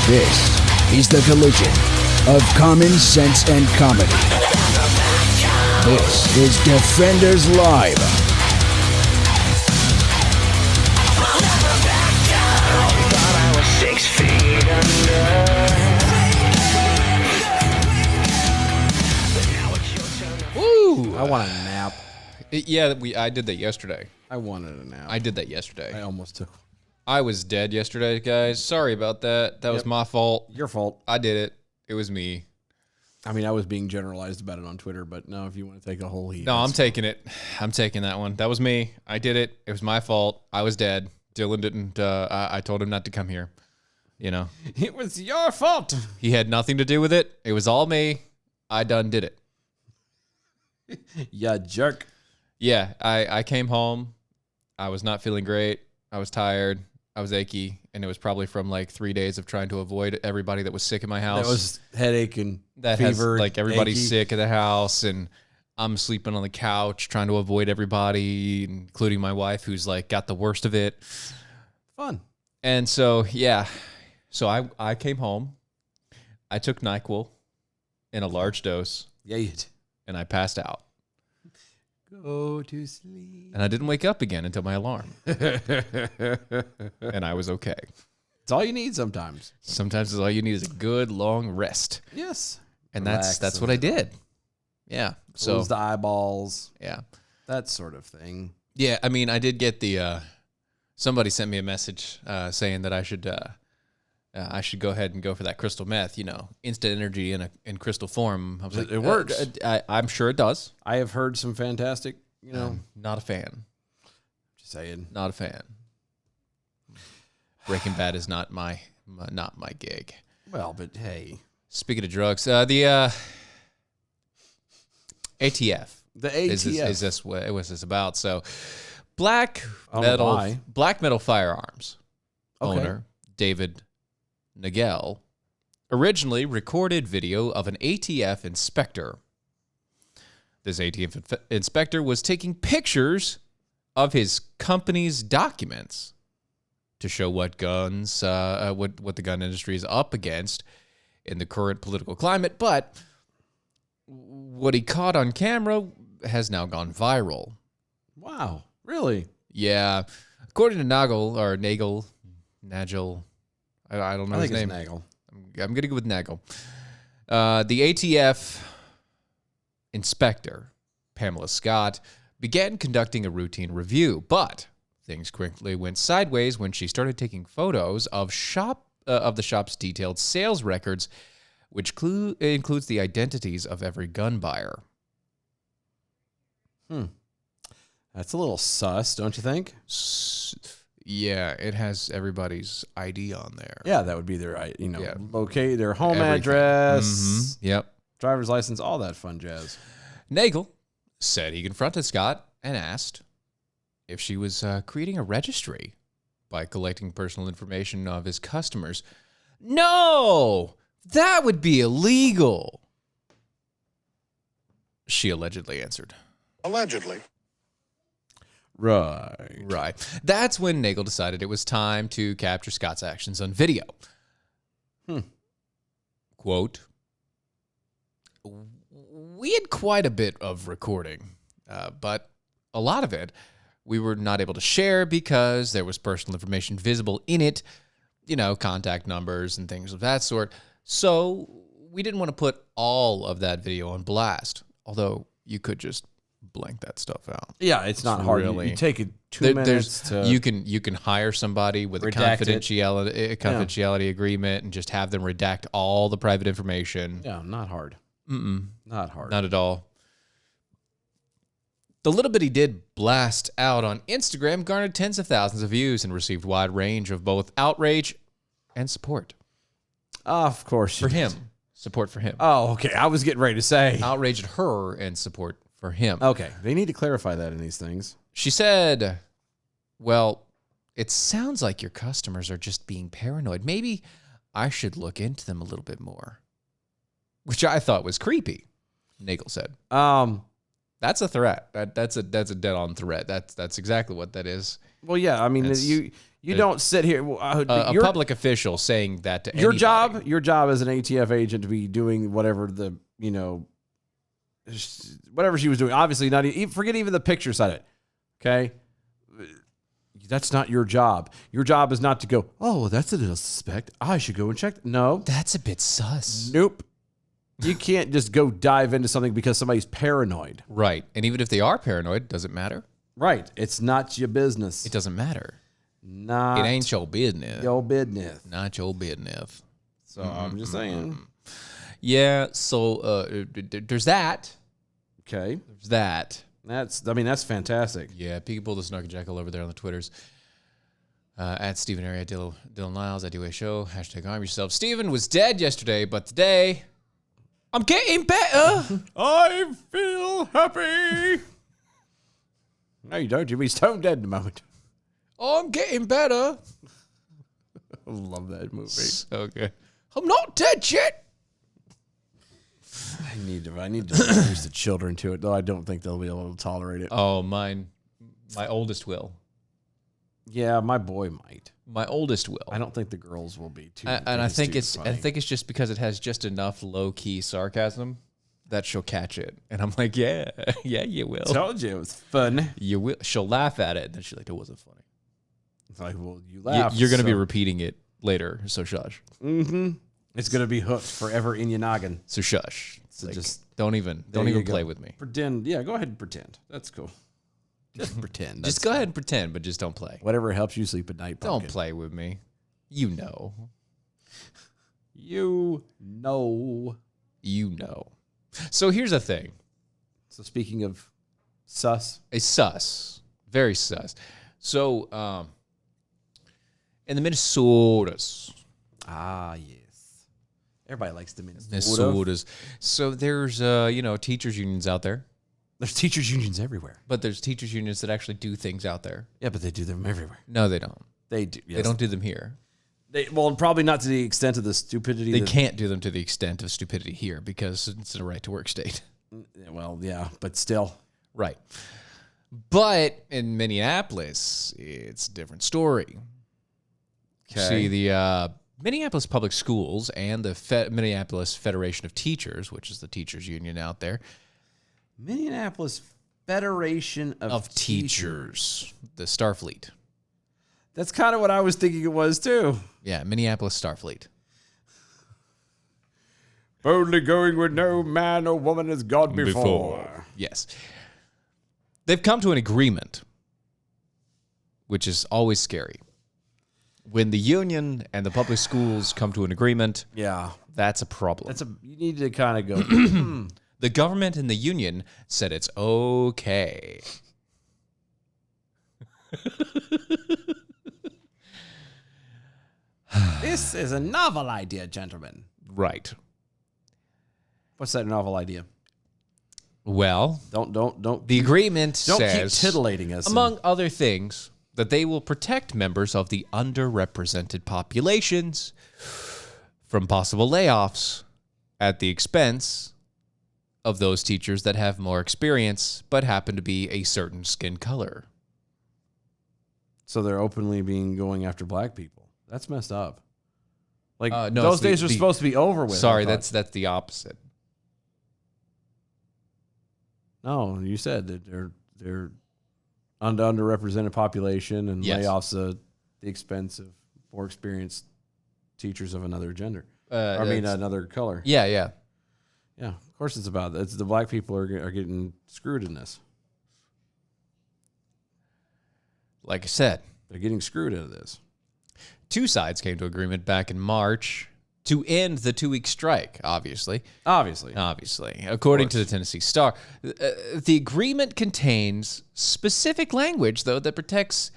This is the collision of common sense and comedy. This is Defenders Live. Woo! I want a nap. I did that yesterday. I wanted a nap. I did that yesterday. I almost took. I was dead yesterday, guys. Sorry about that. That was my fault. Your fault. I did it. It was me. I mean, I was being generalized about it on Twitter, but no, if you want to take a whole heat. No, I'm taking it. I'm taking that one. That was me. I did it. It was my fault. I was dead. Dylan didn't. I told him not to come here. You know, It was your fault. he had nothing to do with it. It was all me. I done did it. Ya jerk. Yeah, I came home. I was not feeling great. I was tired. I was achy, and it was probably from like 3 days of trying to avoid everybody that was sick in my house. That was headache and that fever. has, like, everybody's achy. sick at the house, and I'm sleeping on the couch trying to avoid everybody, including my wife, who's like got the worst of it. Fun. And so, yeah. So I came home. I took NyQuil in a large dose, Yeah, you did. and I passed out. Go to sleep. And I didn't wake up again until my alarm. And I was okay. It's all you need sometimes. Sometimes all you need is a good long rest. Yes. And Relax that's a what I little. did. Yeah. So, Close the eyeballs. yeah. That sort of thing. Yeah, I mean, I did get the somebody sent me a message saying that I should go ahead and go for that crystal meth, instant energy in crystal form. I was like, It works. I'm sure it does. I have heard some fantastic, Not a fan. just saying. Not a fan. Breaking Bad is not my gig. Well, but hey. Speaking of drugs, the ATF. The ATF. Is this what was this about? So, black I don't know metal firearms Okay. owner David Nagel originally recorded video of an ATF inspector. This ATF inspector was taking pictures of his company's documents to show what guns, what the gun industry is up against in the current political climate. But what he caught on camera has now gone viral. Wow. Really? Yeah, according to Nagel, I don't know I his think name. it's Nagel. I'm gonna go with Nagel. The ATF inspector, Pamela Scott, began conducting a routine review, but things quickly went sideways when she started taking photos of the shop's detailed sales records, which includes the identities of every gun buyer. That's a little sus, don't you think? Yeah, it has everybody's ID on there. Yeah, that would be their, Yeah. locate their home Everything. address, Mhm. Yep. driver's license, all that fun jazz. Nagel said he confronted Scott and asked if she was creating a registry by collecting personal information of his customers. No, that would be illegal, she allegedly answered. Allegedly. Right. That's when Nagel decided it was time to capture Scott's actions on video. Quote, we had quite a bit of recording, but a lot of it we were not able to share because there was personal information visible in it, contact numbers and things of that sort. So we didn't want to put all of that video on blast, although you could just blank that stuff out. Yeah, it's not hard. really- You take it 2 minutes to... you can hire somebody with a redact it. confidentiality agreement and just have them redact all the private information. Yeah, not hard. Not hard. Not at all. The little bit he did blast out on Instagram garnered tens of thousands of views and received wide range of both outrage and support Of course. for you him. did. Support for him. Oh, okay. I was getting ready to say. Outrage at her and support for him. Okay. They need to clarify that in these things. She said, well, it sounds like your customers are just being paranoid. Maybe I should look into them a little bit more. which I thought was creepy. Nagel said, "That's a threat. That's a dead on threat. That's exactly what that is." Well, yeah. I mean, you don't sit here. A public official saying that to your anybody. your job as an ATF agent to be doing whatever whatever she was doing. Obviously, not even forget even the picture side of it. Okay, that's not your job. Your job is not to go, oh, well, that's a little suspect. I should go and check. No, That's a bit sus. nope. You can't just go dive into something because somebody's paranoid. Right. And even if they are paranoid, does it matter? Right. It's not your business. It doesn't matter. Not It ain't your business. your business. Not your business. So I'm just saying. Yeah. So there's that. Okay. There's that. That's fantastic. Yeah. People the Snarky Jackal over there on the Twitters. At Stephen Area, Dylan Lyles, I do a show. # arm yourself. Stephen was dead yesterday, but today I'm getting better. I feel happy. No, you don't. You'll be stone dead in a moment. I'm getting better. I love that movie. Okay. I'm not dead yet. I need to introduce the children to it, though I don't think they'll be able to tolerate it. Oh, my oldest will. Yeah, my boy might. My oldest will. I don't think the girls will be too. And I think funny. I think it's just because it has just enough low key sarcasm that she'll catch it. And I'm like, yeah, you will. Told you it was fun. You will. She'll laugh at it, and then she's like, it wasn't funny. It's like, well, you laugh. You're going to be repeating it later, so shush. Mm-hmm. It's going to be hooked forever in your noggin. So shush. So Like, just don't even you play go. with me. Pretend. Yeah, go ahead and pretend. That's cool. Just pretend. Just go ahead and pretend, but just don't play. Whatever helps you sleep at night. Don't pumpkin. play with me. You know. You know. You know. So here's the thing. So speaking of sus. A sus. Very sus. So in the Minnesotas. Ah, yes. Everybody likes the Minnesota. Minnesotas. So there's teachers unions out there. There's teachers unions everywhere. But there's teachers unions that actually do things out there. Yeah, but they do them everywhere. No, they don't. They do. Yes. They don't do them here. Well, probably not to the extent of the stupidity. They can't do them to the extent of stupidity here because it's a right to work state. Well, yeah, but still. Right. But in Minneapolis, it's a different story. Okay. See, the Minneapolis Public Schools and the Minneapolis Federation of Teachers, which is the teachers union out there, Minneapolis Federation of Teachers, the Starfleet. That's kind of what I was thinking it was, too. Yeah, Minneapolis Starfleet. Boldly going where no man or woman has gone before. Yes. They've come to an agreement, which is always scary. When the union and the public schools come to an agreement, Yeah. that's a problem. You need to kind of go, The government and the union said it's okay. this is a novel idea, gentlemen. Right. What's that novel idea? Well, Don't the agreement keep says, titillating us. among other things, that they will protect members of the underrepresented populations from possible layoffs at the expense of those teachers that have more experience but happen to be a certain skin color. So they're openly going after black people. That's messed up. Like No, those it's the- days are supposed to be over with. Sorry, I thought. that's the opposite. No, you said that they're underrepresented population and Yes. layoffs at the expense of more experienced teachers of another gender. That's- Another color. Yeah. Yeah, of course it's about that. It's the black people are getting screwed in this. Like I said, They're getting screwed into this. two sides came to agreement back in March to end the 2-week strike, obviously. Obviously. According to the Tennessee Star. The agreement contains specific language, though, that protects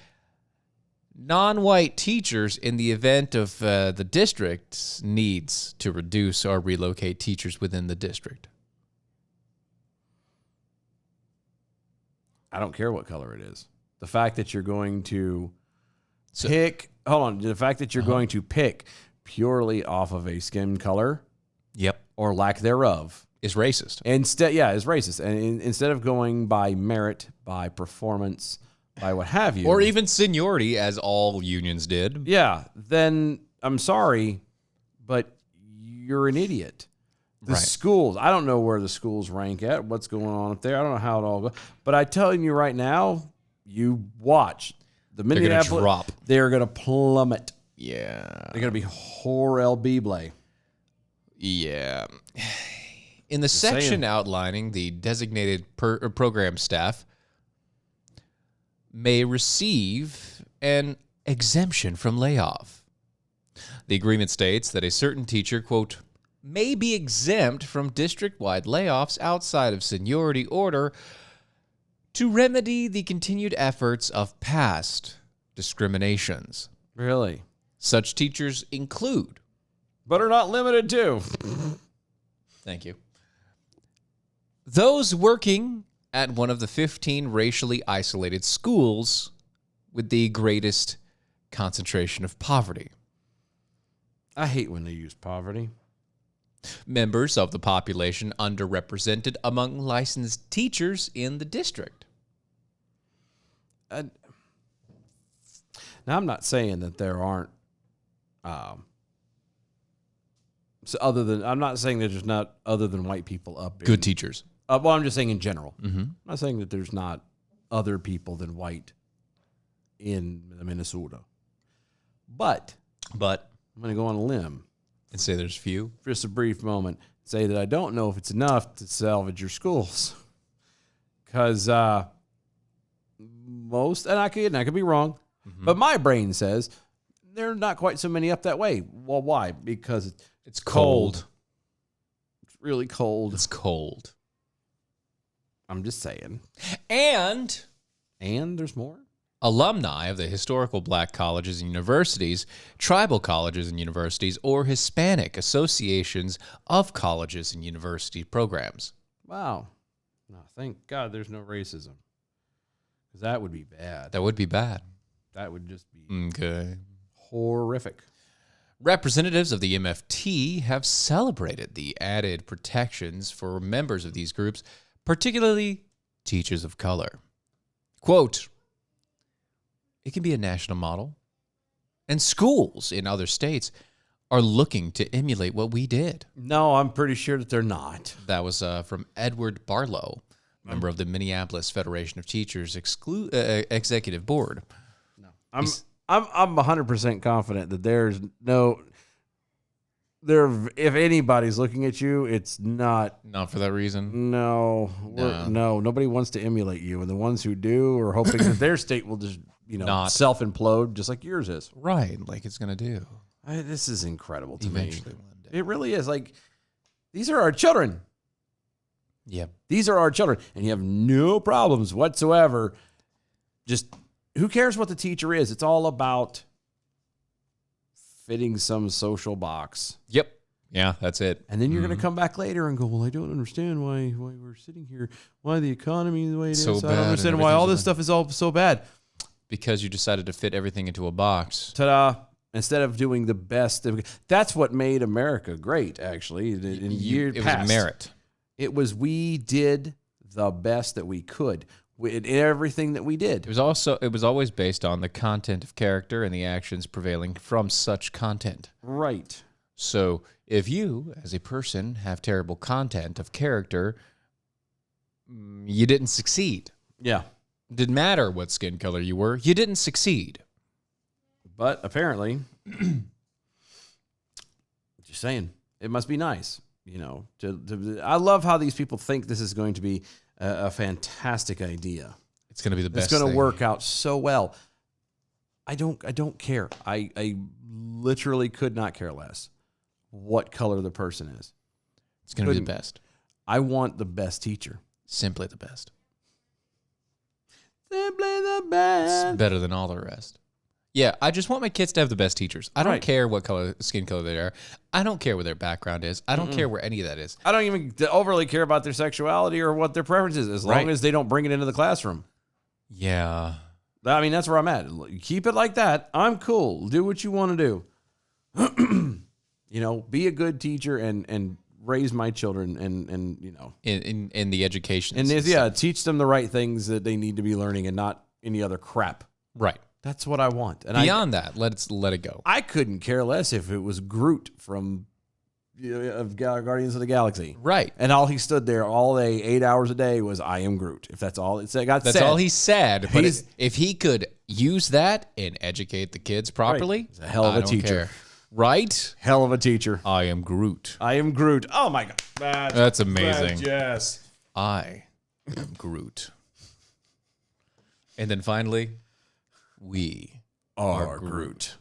non-white teachers in the event of the district needs to reduce or relocate teachers within the district. I don't care what color it is. The fact that you're going to So- pick, hold on, the fact that you're going to pick purely off of a skin color Yep. or lack thereof. Is racist. Instead, is racist. And instead of going by merit, by performance, by what have you, Or even seniority, as all unions did. yeah, then I'm sorry, but you're an idiot. The Right. schools, I don't know where the schools rank at, what's going on up there. I don't know how it all goes. But I'm telling you right now, you watch. The gonna Minneapolis, drop. they're going to plummet. Yeah. They're going to be horrible. Yeah. In the section outlining the designated program staff may receive an exemption from layoff. The agreement states that a certain teacher, quote, may be exempt from district-wide layoffs outside of seniority order to remedy the continued efforts of past discriminations. Really? Such teachers include, But are not limited to. thank you, those working at one of the 15 racially isolated schools with the greatest concentration of poverty. I hate when they use poverty. Members of the population underrepresented among licensed teachers in the district. Now, I'm not saying that there aren't, I'm not saying that there's not other than white people up. Good teachers. Well, I'm just saying in general. Mm-hmm. I'm not saying that there's not other people than white in Minnesota. But I'm going to go on a limb And say there's few. for just a brief moment, say that I don't know if it's enough to salvage your schools. Because most, and I could be wrong, but my brain says there are not quite so many up that way. Well, why? Because It's cold. It's really cold. It's cold. I'm just saying. And And there's more? alumni of the historical black colleges and universities, tribal colleges and universities, or Hispanic associations of colleges and university programs. Wow. No, thank God there's no racism. Because that would be bad. That would be bad. That would just be Okay. horrific. Representatives of the MFT have celebrated the added protections for members of these groups, particularly teachers of color. Quote, it can be a national model, and schools in other states are looking to emulate what we did. No, I'm pretty sure that they're not. That was from Edward Barlow, member of the Minneapolis Federation of Teachers Executive Board. I'm 100% confident that there's no there. If anybody's looking at you, it's not. Not for that reason. No, nobody wants to emulate you, and the ones who do are hoping that their state will just Not. self implode, just like yours is. Right, like it's going to do. This is incredible to Eventually me. one day. It really is. Like, these are our children. Yep. These are our children, and you have no problems whatsoever. Just who cares what the teacher is? It's all about fitting some social box. Yep. Yeah, that's it. And then you're going to come back later and go, well, I don't understand why we're sitting here, why the economy is the way it is. So I bad don't and understand why all everything's this stuff is all so bad. Because you decided to fit everything into a box. Ta-da. Instead of doing the best. That's what made America great, actually. In years It past. was merit. It was we did the best that we could in everything that we did. It was always based on the content of character and the actions prevailing from such content. Right. So if you, as a person, have terrible content of character, you didn't succeed. Yeah. Didn't matter what skin color you were, you didn't succeed. But apparently, just saying, it must be nice, I love how these people think this is going to be a fantastic idea. It's going to be the best. It's going to thing. work out so well. I don't care. I literally could not care less what color the person is. It's going to be the Couldn't. best. I want the best teacher. Simply the best. Simply the It's best. better than all the rest. Yeah, I just want my kids to have the best teachers. I don't Right. care what skin color they are. I don't care what their background is. I don't care where any of that is. I don't even overly care about their sexuality or what their preference is, as long Right. as they don't bring it into the classroom. Yeah. I mean, that's where I'm at. Keep it like that. I'm cool. Do what you want to do. Be a good teacher and raise my children and you know, in the education. and system. teach them the right things that they need to be learning and not any other crap. Right. That's what I want. And Beyond that, let it go. I couldn't care less if it was Groot from of Guardians of the Galaxy. Right. And all he stood there all day, 8 hours a day, was "I am Groot." If that's all it said, That's all he said. But He's- if he could use that and educate the kids properly, He's a hell of I a don't teacher. care. Right? Hell of a teacher. I am Groot. I am Groot. Oh my God, That's amazing. Yes. I am Groot. And then finally, we Are Groot.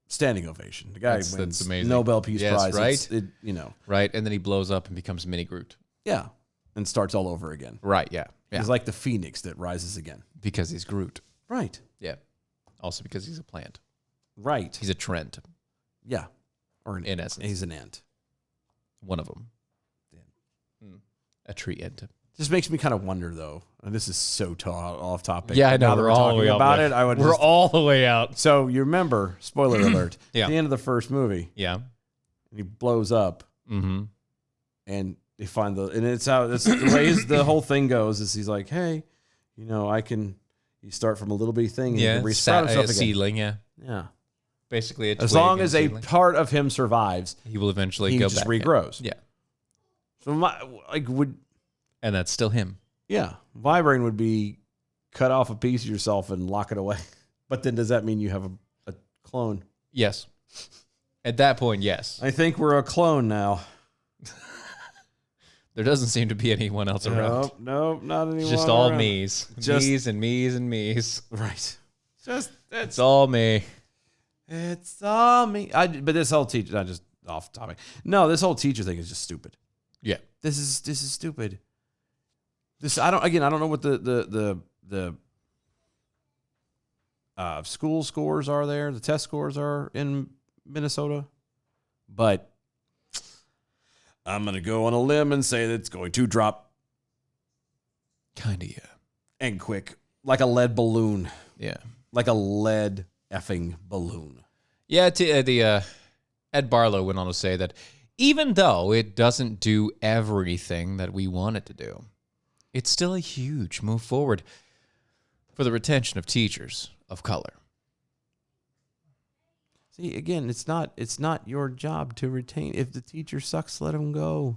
Standing ovation. The guy That's wins amazing. Nobel Peace Yes, Prize. right? You know. right, and then he blows up and becomes Mini Groot. Yeah. And starts all over again. Right, yeah. He's like the phoenix that rises again. Because he's Groot. Right. Yeah. Also because he's a plant. Right. He's a trend, Yeah. Or in essence. he's an ant. One of them. A tree ant. Just makes me kind of wonder, though. And this is so off topic. Yeah, I but know. now that We're all the talking way about out. it. I would. We're just- all the way out. So you remember? Spoiler alert. Yeah. At the end of the first movie, Yeah. he blows up, Mm-hmm. and they find and it's how the way the whole thing goes is he's like, hey, you know, I can. You start from a little bitty thing, and he Yeah. can resprout himself again. Seedling, yeah. Yeah. Basically, As long as a part of him survives, he will eventually he go just back. regrows. Yeah. So would. And that's still him. Yeah, my brain would be cut off a piece of yourself and lock it away. But then does that mean you have a clone? Yes. At that point, yes. I think we're a clone now. There doesn't seem to be anyone else around. Nope, not anyone. It's just all around. me's. Just- Me's and me's and me's. Right. Just It's all me. it's all me. But this whole teacher, not just off topic. No, this whole teacher thing is just stupid. Yeah. This is stupid. I don't know what the school scores are there. The test scores are in Minnesota, but I'm gonna go on a limb and say that it's going to drop Kind of, yeah. and quick, like a lead balloon, Yeah. like a lead effing balloon. Yeah, Ed Barlow went on to say that even though it doesn't do everything that we want it to do, it's still a huge move forward for the retention of teachers of color. See, again, it's not your job to retain. If the teacher sucks, let him go.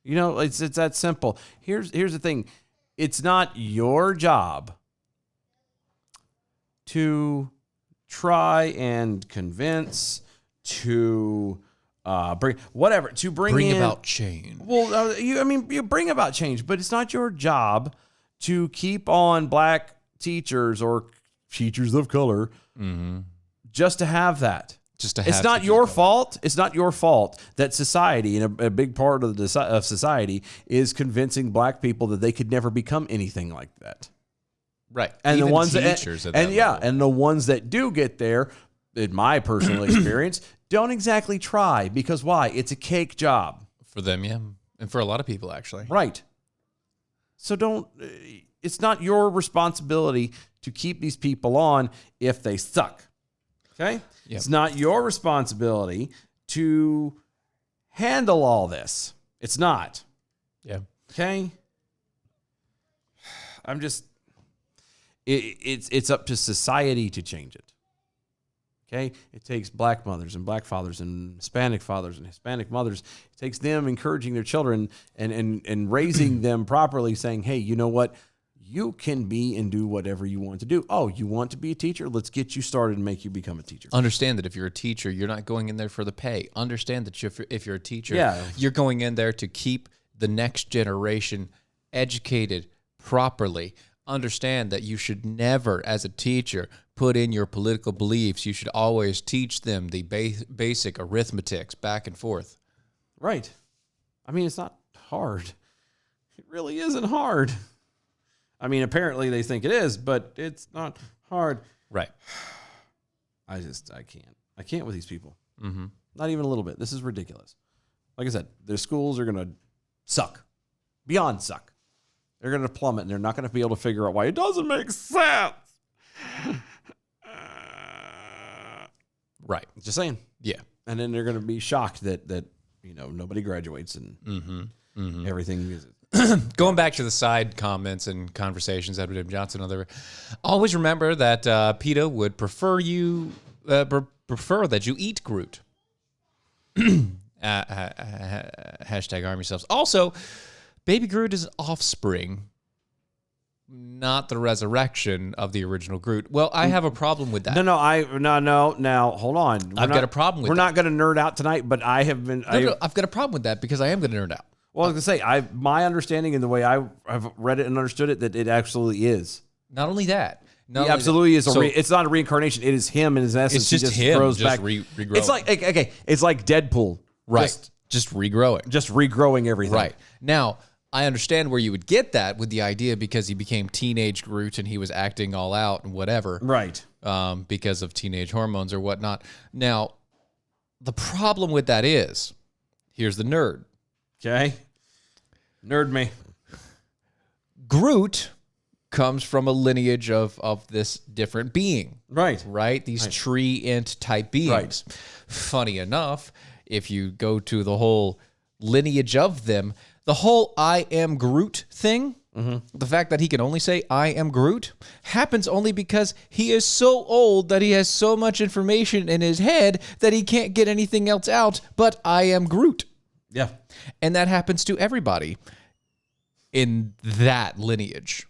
You know, it's that simple. Here's the thing. It's not your job to try and convince, to bring in about change. Well, you bring about change, but it's not your job to keep on black teachers or teachers of color just to have that. Just to It's have not teachers your of color. fault. It's not your fault that society, and a big part of of society, is convincing black people that they could never become anything like that. Right. And Even the ones teachers that, at and that yeah, level. and the ones that do get there, in my personal experience, don't exactly try because why? It's a cake job. For them, yeah. And for a lot of people, actually. Right. So it's not your responsibility to keep these people on if they suck. Okay? Yep. It's not your responsibility to handle all this. It's not. Yeah. Okay? It's up to society to change it. Okay? It takes black mothers and black fathers and Hispanic mothers. It takes them encouraging their children and raising them properly, saying, hey, you know what? You can be and do whatever you want to do. Oh, you want to be a teacher? Let's get you started and make you become a teacher. Understand that if you're a teacher, you're not going in there for the pay. Understand that if you're a teacher, Yeah. you're going in there to keep the next generation educated properly. Understand that you should never, as a teacher, put in your political beliefs. You should always teach them the basic arithmetics back and forth. Right. I mean, it's not hard. It really isn't hard. I mean, apparently they think it is, but it's not hard. Right. I can't. I can't with these people. Mm-hmm. Not even a little bit. This is ridiculous. Like I said, their schools are going to suck. Beyond suck. They're going to plummet, and they're not going to be able to figure out why it doesn't make sense. Right. Just saying. Yeah. And then they're going to be shocked that nobody graduates and everything is. Going back to the side comments and conversations, Edward M. Johnson, always remember that PETA would prefer that you eat Groot. Hashtag arm yourselves. Also, Baby Groot is an offspring, not the resurrection of the original Groot. Well, I have a problem with that. No. Now, hold on. I've got a problem with We're that. not going to nerd out tonight, but I have been. No, I've got a problem with that because I am going to nerd out. Well, I was going to say, my understanding and the way I have read it and understood it, that it absolutely is. Not only that. He absolutely is. It's not a reincarnation. It is him in his essence. It's just he him. grows Just back. regrowing. It's like, okay, it's like Deadpool. Right. Just regrowing. Just regrowing everything. Right. Now, I understand where you would get that with the idea because he became teenage Groot and he was acting all out and whatever. Right. Because of teenage hormones or whatnot. Now, the problem with that is, here's the nerd. Okay. Nerd me. Groot comes from a lineage of this different being. Right. Right? These tree-int type beings. Right. Funny enough, if you go to the whole lineage of them, the whole I am Groot thing, the fact that he can only say I am Groot, happens only because he is so old that he has so much information in his head that he can't get anything else out but I am Groot. Yeah. And that happens to everybody in that lineage.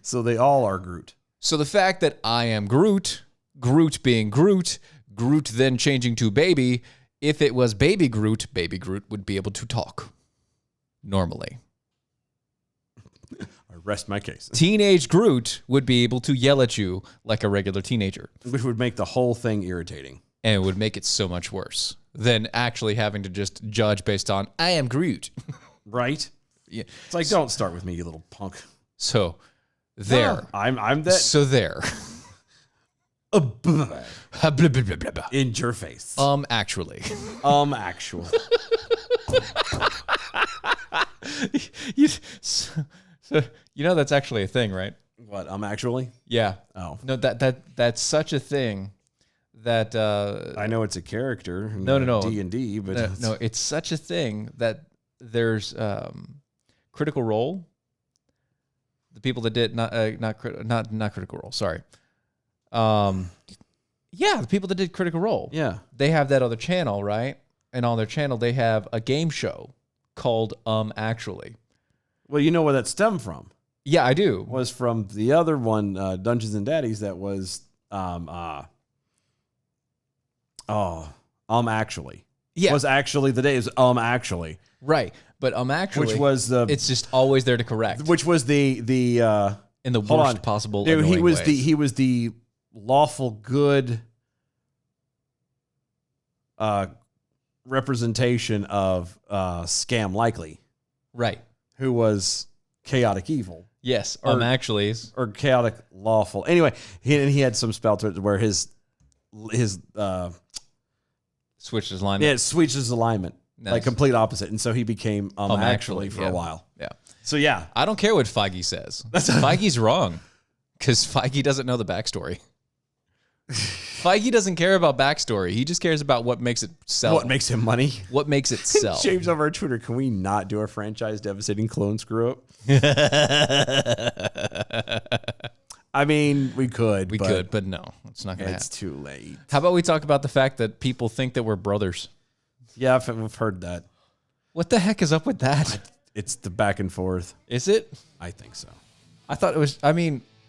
So they all are Groot. So the fact that I am Groot, Groot being Groot, Groot then changing to baby, if it was baby Groot would be able to talk normally. I rest my case. Teenage Groot would be able to yell at you like a regular teenager. Which would make the whole thing irritating. And it would make it so much worse than actually having to just judge based on, I am Groot. Right? Yeah. It's like, don't start with me, you little punk. So, there. No, I'm that. So, there. In your face. Actually. Actual. You know that's actually a thing, right? What? Actually? Yeah. Oh. No, that's such a thing that I know it's a character. No. D&D, but no, it's such a thing that there's Critical Role. The people that did not Critical Role, sorry. Yeah, the people that did Critical Role. Yeah. They have that other channel, right? And on their channel they have a game show called Actually. Well, you know where that stemmed from. Yeah, I do. Was from the other one, Dungeons and Daddies, that was actually. Yeah. Was actually the day is actually. Right. But Actually, which was it's just always there to correct. Which was the in the worst possible dude, he was ways. he was the lawful good representation of Scam Likely, right, who was chaotic evil. Yes, actually is or chaotic lawful. Anyway, he had some spell to it where his switched his alignment. Yeah, it switched his alignment. Nice. Like complete opposite. And so he became actually for a while. Yeah. So yeah. I don't care what Feige says. Feige's wrong. Because Feige doesn't know the backstory. Feige doesn't care about backstory. He just cares about what makes it sell. What makes him money. What makes it sell. James over our Twitter, can we not do a franchise devastating clone screw up? I mean, we could. We could, but no. It's not going to happen. It's too late. How about we talk about the fact that people think that we're brothers? Yeah, I've heard that. What the heck is up with that? It's the back and forth. Is it? I think so. I thought it was,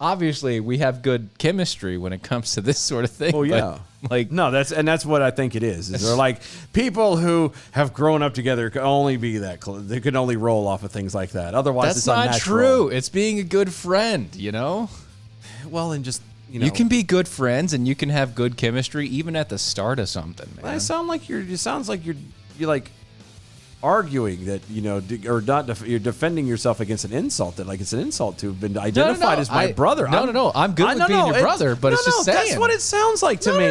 obviously we have good chemistry when it comes to this sort of thing. Oh yeah. That's what I think it is. They're like people who have grown up together can only be that close. They can only roll off of things like that. Otherwise, that's it's not unnatural. true. It's being a good friend, you know? Well, and just, you can be good friends and you can have good chemistry even at the start of something, man. It sounds like you're like arguing that, or not, you're defending yourself against an insult, that like it's an insult to have been identified as my brother. No. I'm good with being your brother, but it's just saying. That's what it sounds like to me.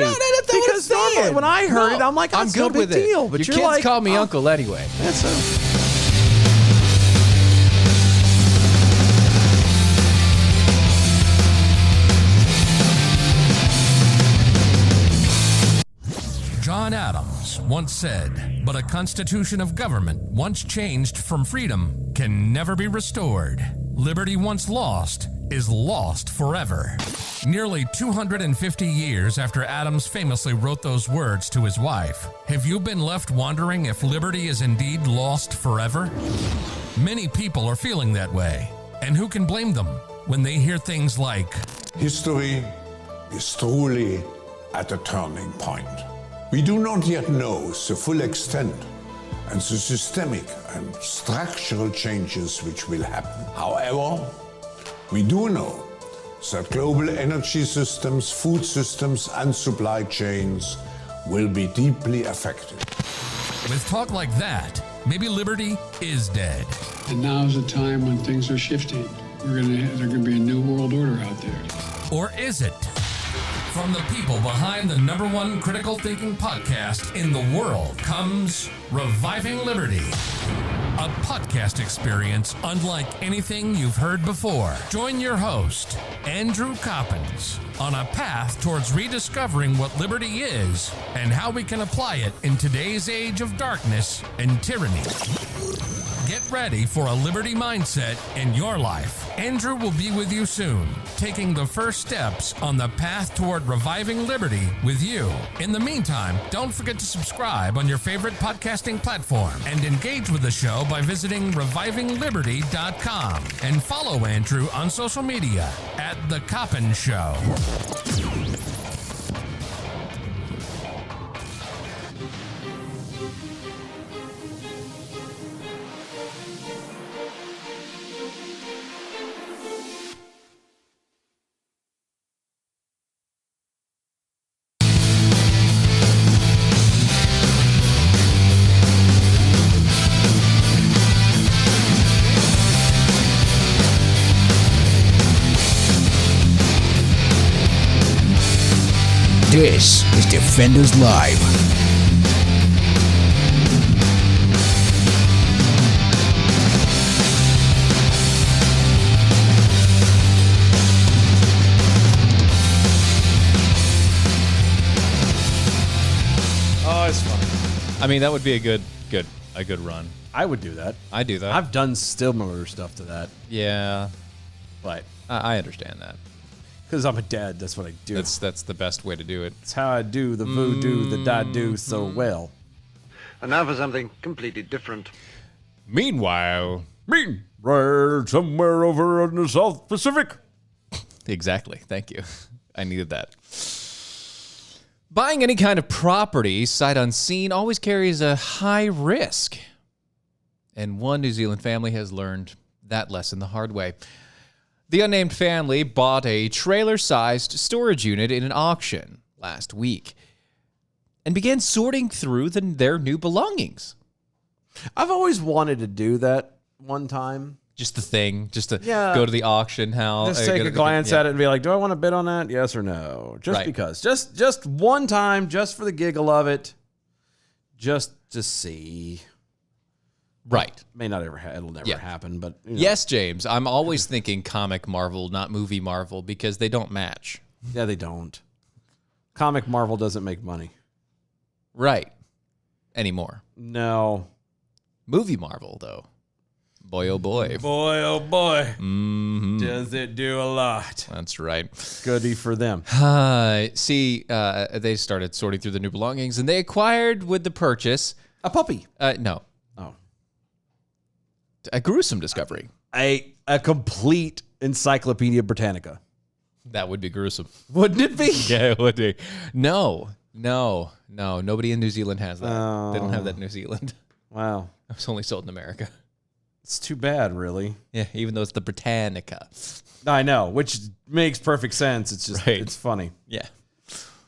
Because normally when I heard it, I'm like, I'm good with it. deal. But your you're kids like, call me uncle anyway. That's John Adams once said, "But a constitution of government once changed from freedom can never be restored. Liberty once lost is lost forever." Nearly 250 years after Adams famously wrote those words to his wife, have you been left wondering if liberty is indeed lost forever? Many people are feeling that way, and who can blame them when they hear things like, History is truly at a turning point. We do not yet know the full extent and the systemic and structural changes which will happen. However, we do know that global energy systems, food systems, and supply chains will be deeply affected. with talk like that, maybe liberty is dead. And now's the time when things are shifting. There's going to be a new world order out there. Or is it? From the people behind the #1 critical thinking podcast in the world comes Reviving Liberty, a podcast experience unlike anything you've heard before. Join your host, Andrew Coppins, on a path towards rediscovering what liberty is and how we can apply it in today's age of darkness and tyranny. Get ready for a liberty mindset in your life. Andrew will be with you soon, taking the first steps on the path toward reviving liberty with you. In the meantime, don't forget to subscribe on your favorite podcasting platform and engage with the show by visiting revivingliberty.com and follow Andrew on social media at The Coppin Show. This is Defenders Live. Oh, it's funny. I mean, that would be a good run. I would do that. I do that. I've done similar stuff to that, yeah, but I understand that. because I'm a dad, that's what I do. That's the best way to do it. It's how I do the voodoo that I do so well. And now for something completely different. Meanwhile, Right somewhere over in the South Pacific. exactly. Thank you. I needed that. Buying any kind of property sight unseen always carries a high risk. And one New Zealand family has learned that lesson the hard way. The unnamed family bought a trailer-sized storage unit in an auction last week and began sorting through their new belongings. I've always wanted to do that one time. Just the thing, just to Yeah. go to the auction house. Just take a glance at it and be like, do I want to bid on that? Yes or no? Just Right. because. Just one time, just for the giggle of it. Just to see. Right. May not ever it'll never Yeah. happen, but you know. Yes, James. I'm always thinking comic Marvel, not movie Marvel, because they don't match. Yeah, they don't. Comic Marvel doesn't make money. Right. Anymore. No. Movie Marvel, though. Boy, oh boy. Boy, oh boy. Mm-hmm. Does it do a lot. That's right. Goody for them. They started sorting through the new belongings, and they acquired with the purchase. A puppy. No. Oh. A gruesome discovery. A complete Encyclopedia Britannica. That would be gruesome. Wouldn't it be? Yeah, it would be. No. Nobody in New Zealand has that. They don't have that in New Zealand. Wow. It's only sold in America. It's too bad, really. Yeah, even though it's the Britannica. I know, which makes perfect sense. It's just, Right. it's funny. Yeah.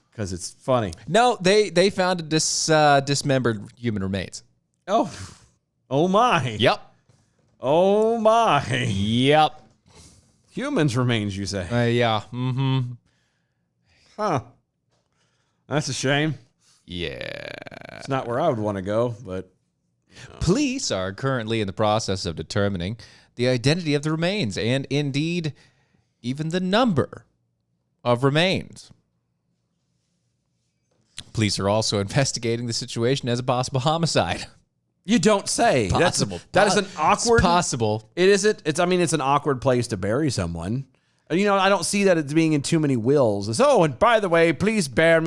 Because it's funny. No, they found a dismembered human remains. Oh. Oh, my. Yep. Oh, my. Yep. Humans remains, you say? Yeah. Mm-hmm. Huh. That's a shame. Yeah. It's not where I would want to go, but Police are currently in the process of determining the identity of the remains and, indeed, even the number of remains. Police are also investigating the situation as a possible homicide. You don't say. Possible. That is an awkward. It's possible. It isn't. It's an awkward place to bury someone. You know, I don't see that as being in too many wills. It's, and by the way, please bury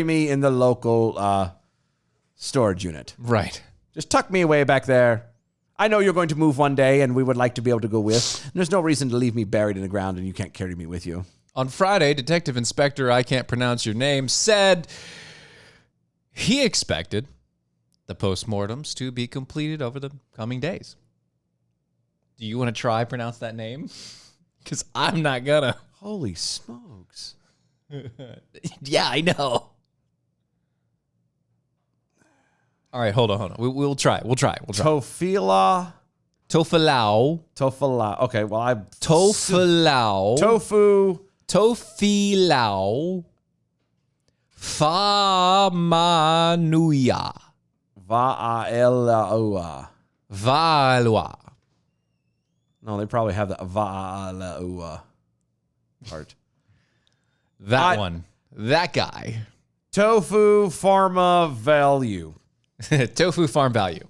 me in the local storage unit. Right. Just tuck me away back there. I know you're going to move one day, and we would like to be able to go with. There's no reason to leave me buried in the ground, and you can't carry me with you. On Friday, Detective Inspector, I can't pronounce your name, said he expected the postmortems to be completed over the coming days. Do you want to try pronounce that name? Because I'm not gonna. Holy smokes. Yeah, I know. All right, hold on. We'll try. Tofilau. Tofilau. Okay, well, Tofilau. Tofilau. Famanuya. Va'alaua. Valua. No, they probably have the Va'alaua part. That one. That guy. Tofu Pharma Value. Tofu farm value.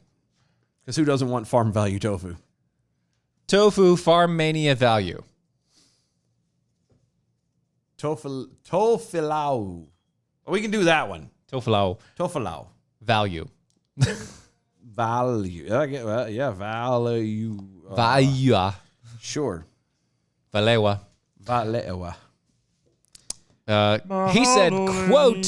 Because who doesn't want farm value tofu? Tofu farm mania value. Tofilau. We can do that one. Tofilau. Value. Value. Yeah, value. Valua. Sure. Valewa. Valewa. He said, quote,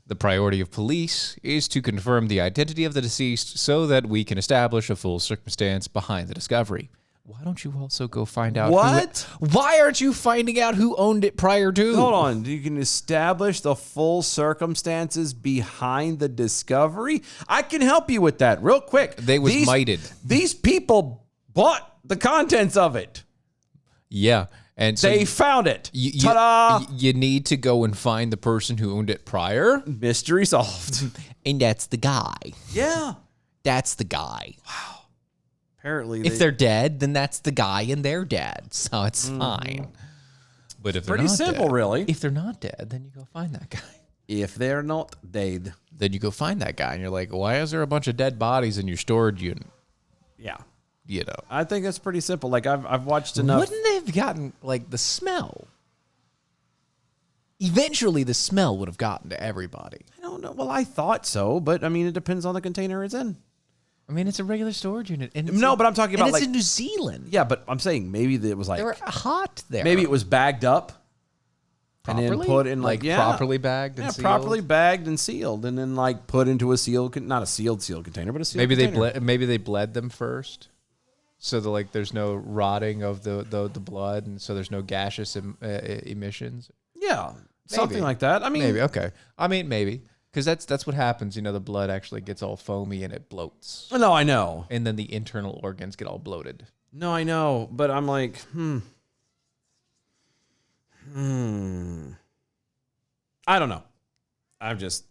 the priority of police is to confirm the identity of the deceased so that we can establish a full circumstance behind the discovery. Why don't you also go find out what? Why aren't you finding out who owned it prior to? Hold on. You can establish the full circumstances behind the discovery? I can help you with that real quick. They was mited. These people bought the contents of it. Yeah. And so they found it. Ta-da! You need to go and find the person who owned it prior. Mystery solved. And that's the guy. Yeah. That's the guy. Wow. Apparently, if they're dead, then that's the guy and they're dead. So it's fine. But if they're pretty not simple, dead, really. If they're not dead, then you go find that guy. If they're not dead, then you go find that guy, and you're like, why is there a bunch of dead bodies in your storage unit? Yeah. You know, I think it's pretty simple. Like I've watched enough. Wouldn't they have gotten like the smell? Eventually, the smell would have gotten to everybody. I don't know. Well, I thought so, but I mean, it depends on the container it's in. I mean, it's a regular storage unit. And no, but I'm talking about it's like in New Zealand. Yeah, but I'm saying maybe it was like they were hot there. Maybe it was bagged up. Properly? And then put in like properly bagged and sealed? properly bagged and sealed, and then like put into a sealed, not a sealed container, but a sealed container. Maybe they bled them first. So there's no rotting of the blood, and so there's no gaseous emissions. Yeah, something like that. I mean, maybe okay. I mean, maybe because that's what happens. You know, the blood actually gets all foamy and it bloats. No, I know. And then the internal organs get all bloated. No, I know, but I'm like, I don't know. I'm just,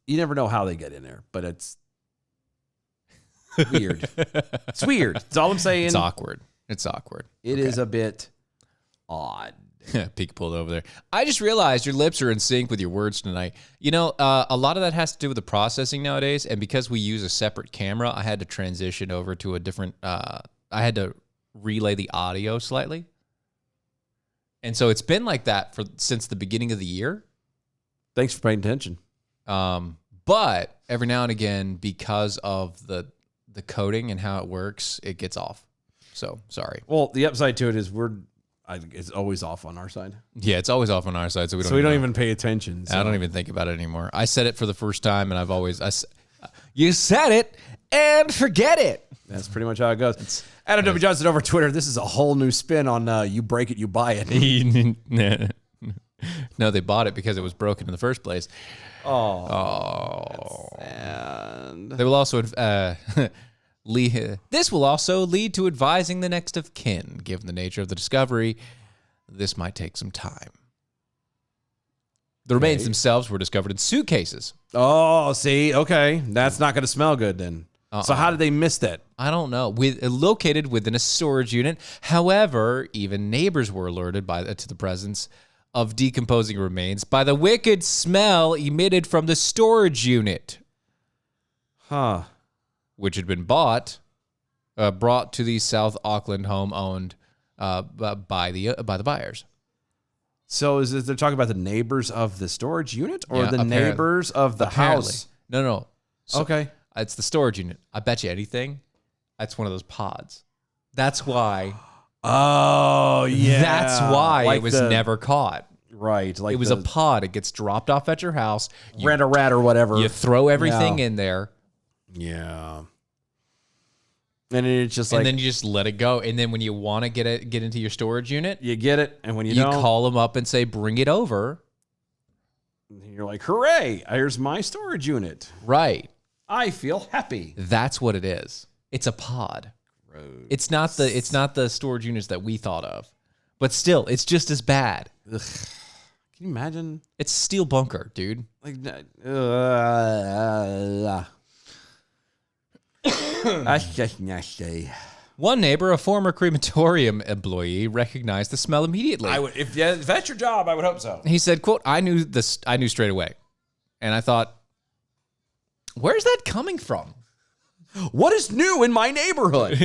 you never know how they get in there, but it's weird. It's weird. That's all I'm saying. It's awkward. It is a bit odd. Peek pulled over there. I just realized your lips are in sync with your words tonight. You know, a lot of that has to do with the processing nowadays. And because we use a separate camera, I had to transition over to a different, I had to relay the audio slightly. And so it's been like that since the beginning of the year. Thanks for paying attention. But every now and again, because of the coding and how it works, it gets off. So sorry. Well, the upside to it is it's always off on our side. Yeah, it's always off on our side, so we don't even pay attention. So. I don't even think about it anymore. I said it for the first time, and I've always you said it and forget it. That's pretty much how it goes. Adam W. Johnson over Twitter. This is a whole new spin on you break it, you buy it. No, they bought it because it was broken in the first place. And they will also this will also lead to advising the next of kin. Given the nature of the discovery, this might take some time. The remains themselves were discovered in suitcases. Oh, see, okay, that's not going to smell good then. So how did they miss that? I don't know. Located within a storage unit. However, even neighbors were alerted to the presence of decomposing remains by the wicked smell emitted from the storage unit, which had been brought to the South Auckland home owned by the buyers. So is it, they're talking about the neighbors of the storage unit or Yeah, the neighbors of the house? No. So Okay. It's the storage unit. I bet you anything, that's one of those pods. That's why. Oh, yeah. That's why Like it was the- never caught. Right. Like It was a pod. It gets dropped off at your house. You, rent a rat or whatever. you throw everything Yeah. in there, Yeah. And it's just and like then you just let it go. And then when you want to get into your storage unit, you get it, and when you you don't, call them up and say, "Bring it over." you're like, "Hooray! Here's my storage unit. Right. I feel happy." That's what it is. It's a pod. It's not the storage units that we thought of, but still, it's just as bad. Ugh. Can you imagine? It's steel bunker, dude. Like, One neighbor, a former crematorium employee, recognized the smell immediately. I would, if that's your job, I would hope so. He said, "Quote: I knew straight away, and I thought, where's that coming from?" What is new in my neighborhood?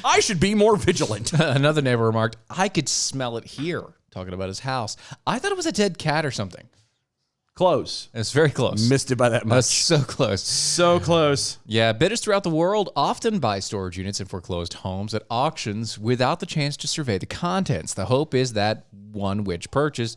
I should be more vigilant. Another neighbor remarked, "I could smell it here." Talking about his house. I thought it was a dead cat or something. Close. It's very close. Missed it by that That's much. so close. So close. Yeah, bidders throughout the world often buy storage units in foreclosed homes at auctions without the chance to survey the contents. The hope is that one which purchase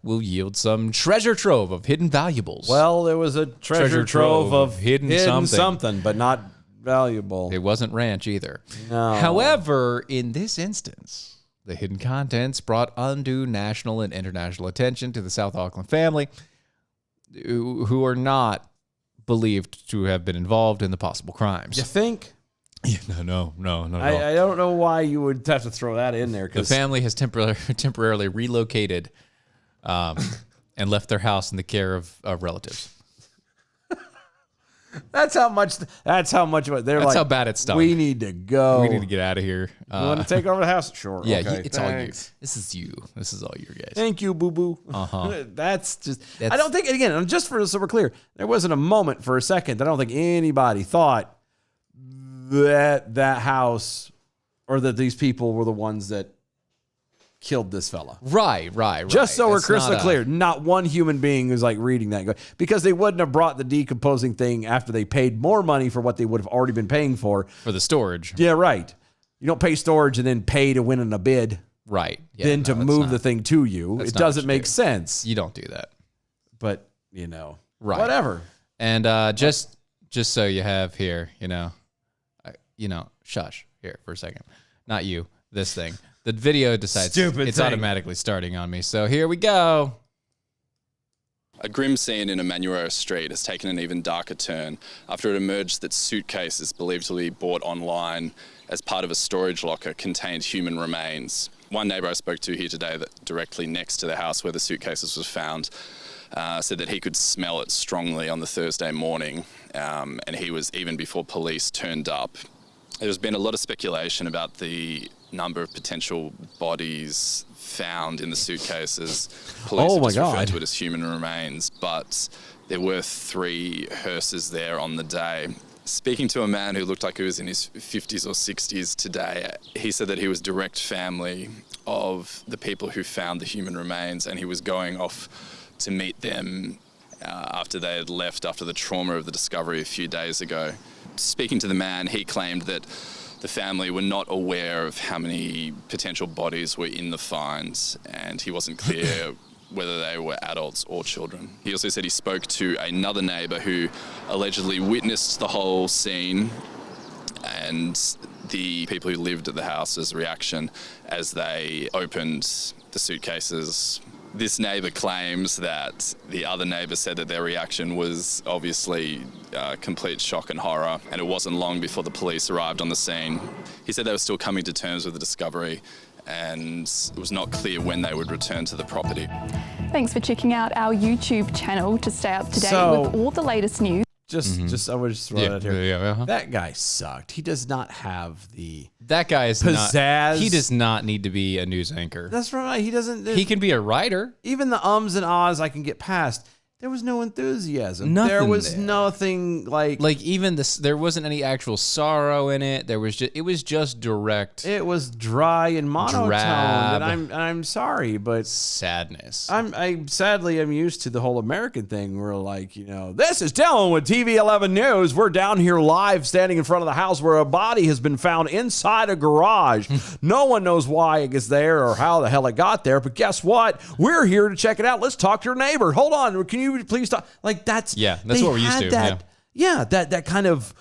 will yield some treasure trove of hidden valuables. Well, there was a treasure trove of hidden something, but not valuable. It wasn't ranch either. No. However, in this instance, the hidden contents brought undue national and international attention to the South Auckland family, who are not believed to have been involved in the possible crimes. You think? Yeah, no. I don't know why you would have to throw that in there. The Because family has temporarily relocated and left their house in the care of relatives. that's how much. That's how much. They're That's like, how bad it stunk. We need to go. We need to get out of here. You want to take over the house? Sure. Yeah, Okay, it's all you. thanks. This is you. This is all you guys. Thank you, boo boo. Uh-huh. That's just. I That's- don't think. And again, just for so we're clear, there wasn't a moment for a second that I don't think anybody thought that house or that these people were the ones that killed this fella. Right. Just so we're It's crystal not a- clear, not one human being is like reading that and going, because they wouldn't have brought the decomposing thing after they paid more money for what they would have already been paying for. For the storage. Yeah, right. You don't pay storage and then pay to win in a bid, Right. Yeah, then no, to that's move not- the thing to you. that's It not what doesn't you make do. sense. You don't do that. But, Right. whatever. And just so you have here, shush here for a second. Not you, this thing. The video decides Stupid it's thing. automatically starting on me. So here we go. A grim scene in Emmanuel Street has taken an even darker turn after it emerged that suitcases believed to be bought online as part of a storage locker contained human remains. One neighbour I spoke to here today that directly next to the house where the suitcases was found said that he could smell it strongly on the Thursday morning, and he was even before police turned up. There's been a lot of speculation about the number of potential bodies found in the suitcases. Police have just referred to it as human remains, but there were 3 hearses there on the day. Speaking to a man who looked like he was in his 50s or 60s today, he said that he was direct family of the people who found the human remains, and he was going off to meet them after they had left after the trauma of the discovery a few days ago. Speaking to the man, he claimed that the family were not aware of how many potential bodies were in the finds, and he wasn't clear whether they were adults or children. He also said he spoke to another neighbour who allegedly witnessed the whole scene and the people who lived at the house's reaction as they opened the suitcases. This neighbour claims that the other neighbour said that their reaction was obviously complete shock and horror, and it wasn't long before the police arrived on the scene. He said they were still coming to terms with the discovery, and it was not clear when they would return to the property. Thanks for checking out our YouTube channel to stay up to date So- with all the latest news. I would just throw Yeah, that out here. yeah, uh-huh. That guy sucked. He does not have the That guy is pizzazz. He does not need to be a news anchor. That's right. He doesn't. He can be a writer. Even the ums and ahs I can get past. There was no enthusiasm. Nothing there was there. nothing like Even this, there wasn't any actual sorrow in it. There was just, it was just direct it was dry and monotone. Drab. And I'm sorry, but sadness. I'm sadly used to the whole American thing where like, this is Dylan with TV 11 News. We're down here live standing in front of the house where a body has been found inside a garage. No one knows why it gets there or how the hell it got there, but guess what? We're here to check it out. Let's talk to your neighbor. Hold on. Can you please talk? Like that's that's they what we're used had to. That, that kind of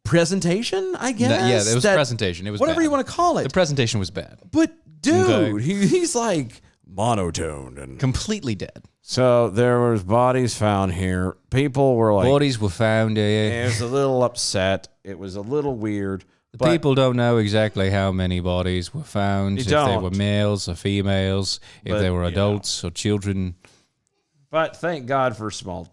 presentation, I guess. It was presentation. It was whatever bad. you want to call it. The presentation was bad. But dude, Okay. he's like monotoned and Completely dead. so there was bodies found here. People were like, Bodies were found here. it was a little upset. It was a little weird. The but people don't know exactly how many bodies were found, They if they don't. were males or females, if But, they were you adults or children. But thank God for small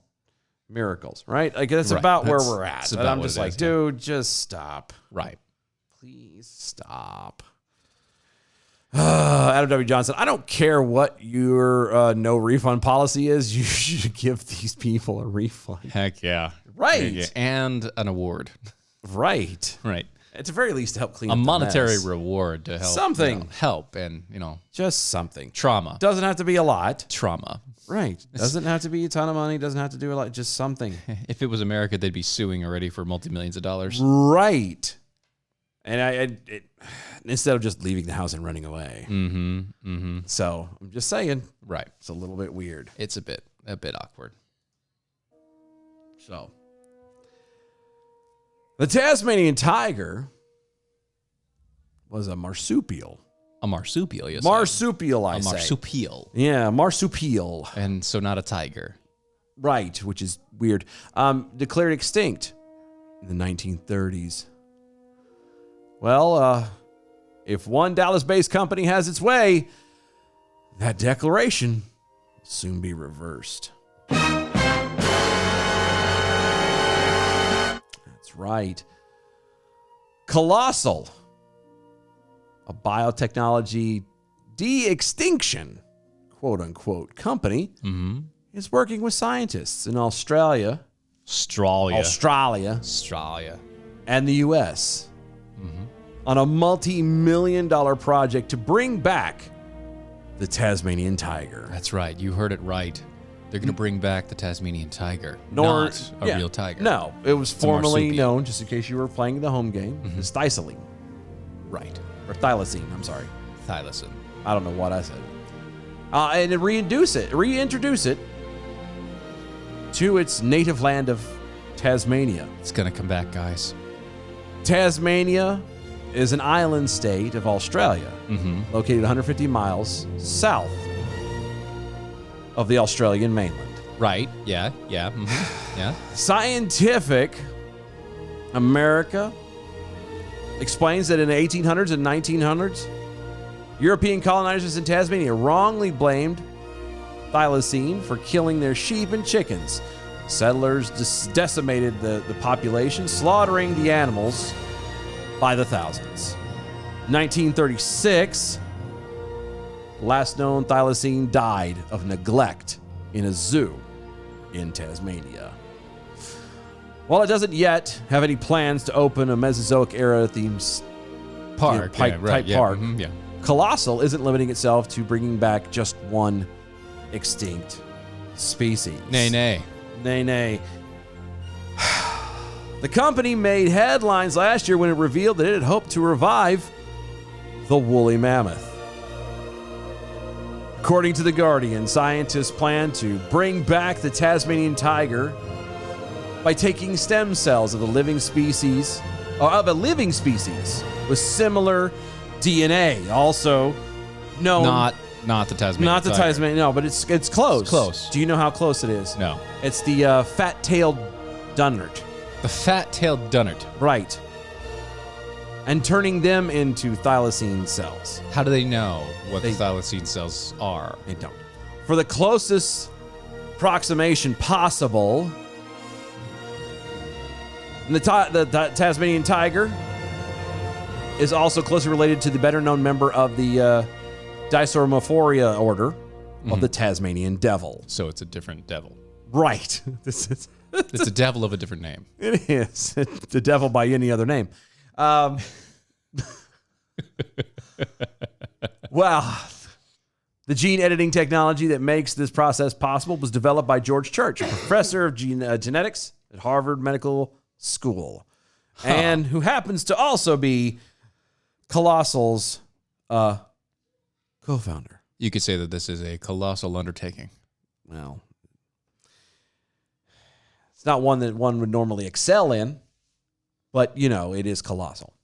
miracles, right? Like that's Right. about where That's- we're at. that's But about I'm what just it like, is, yeah. dude, just stop. Right. Please stop. Adam W. Johnson, I don't care what your no refund policy is. You should give these people a refund. Heck yeah. Right. Yeah. And an award. Right. Right. At the very least, to help clean A up the monetary mess. reward to help. Something. Help and, Just something. trauma. Doesn't have to be a lot. Trauma. Right. Doesn't have to be a ton of money. Doesn't have to do a lot. Just something. If it was America, they'd be suing already for multi-millions of dollars. Right. And instead of just leaving the house and running away. Mm-hmm. Mm-hmm. So I'm just saying, Right. it's a little bit weird. It's a bit awkward. So the Tasmanian tiger was a marsupial. A marsupial, yes. Marsupial, I a say. marsupial. Yeah, marsupial. And so not a tiger. Right, which is weird. Declared extinct in the 1930s. Well, if one Dallas-based company has its way, that declaration will soon be reversed. That's right. Colossal, a biotechnology de-extinction, quote-unquote, company, is working with scientists in Australia, Australia. and the U.S. On a multi-million-dollar project to bring back the Tasmanian tiger. That's right. You heard it right. They're going to bring back the Tasmanian tiger, Nor- not a yeah, real tiger. No, it was formerly marsupial. known, just in case you were playing the home game, as Thylacine. Right. Or Thylacine, I'm sorry. Thylacine. I don't know what I said. And reintroduce it to its native land of Tasmania. It's going to come back, guys. Tasmania is an island state of Australia, Mm-hmm. located 150 miles south of the Australian mainland. Right. Yeah. Yeah. Mm-hmm. Yeah. Scientific America explains that in the 1800s and 1900s, European colonizers in Tasmania wrongly blamed thylacine for killing their sheep and chickens. Settlers decimated the population, slaughtering the animals by the thousands. 1936, last known thylacine died of neglect in a zoo in Tasmania. While it doesn't yet have any plans to open a Mesozoic era themed Park. type park, Mhm, yeah. Colossal isn't limiting itself to bringing back just one extinct species. Nay. Nay. The company made headlines last year when it revealed that it had hoped to revive the woolly mammoth. According to The Guardian, scientists plan to bring back the Tasmanian tiger by taking stem cells of a living species with similar DNA. Also known Not the Tasmanian. not the tiger. Tasmanian, no, but it's close. It's close. Do you know how close it is? No. It's the fat-tailed dunnart. The fat-tailed dunnart. Right. And turning them into thylacine cells. How do they know what They- the thylacine cells are? They don't. For the closest approximation possible, And the Tasmanian tiger is also closely related to the better-known member of the Diceromophoria order of the Tasmanian devil. So it's a different devil. Right. This is It's a devil of a different name. it is the devil by any other name. Well, the gene editing technology that makes this process possible was developed by George Church, a professor of genetics at Harvard Medical School, and who happens to also be Colossal's co-founder. You could say that this is a colossal undertaking. Well, it's not one that one would normally excel in, but, you know, it is colossal.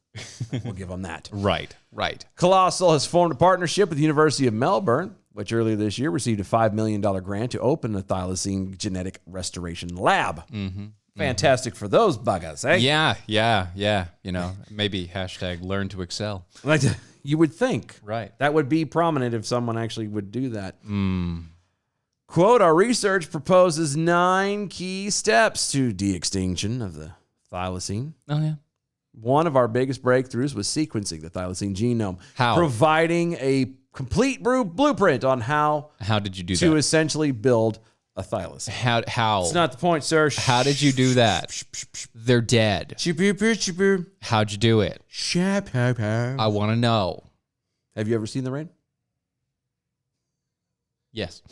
We'll give them that. Right. Colossal has formed a partnership with the University of Melbourne, which earlier this year received a $5 million grant to open a thylacine genetic restoration lab. Fantastic for those buggers, eh? Yeah. You know, maybe hashtag learn to excel. Like, you would think. Right. That would be prominent if someone actually would do that. Quote, our research proposes 9 key steps to de-extinction of the thylacine. Oh, yeah. One of our biggest breakthroughs was sequencing the thylacine genome. How? Providing a complete blueprint on how How did you do to that? essentially build a thylacine. How? It's not the point, sir. How did you do that? They're dead. How'd you do it? I want to know. Have you ever seen the rain? Yes.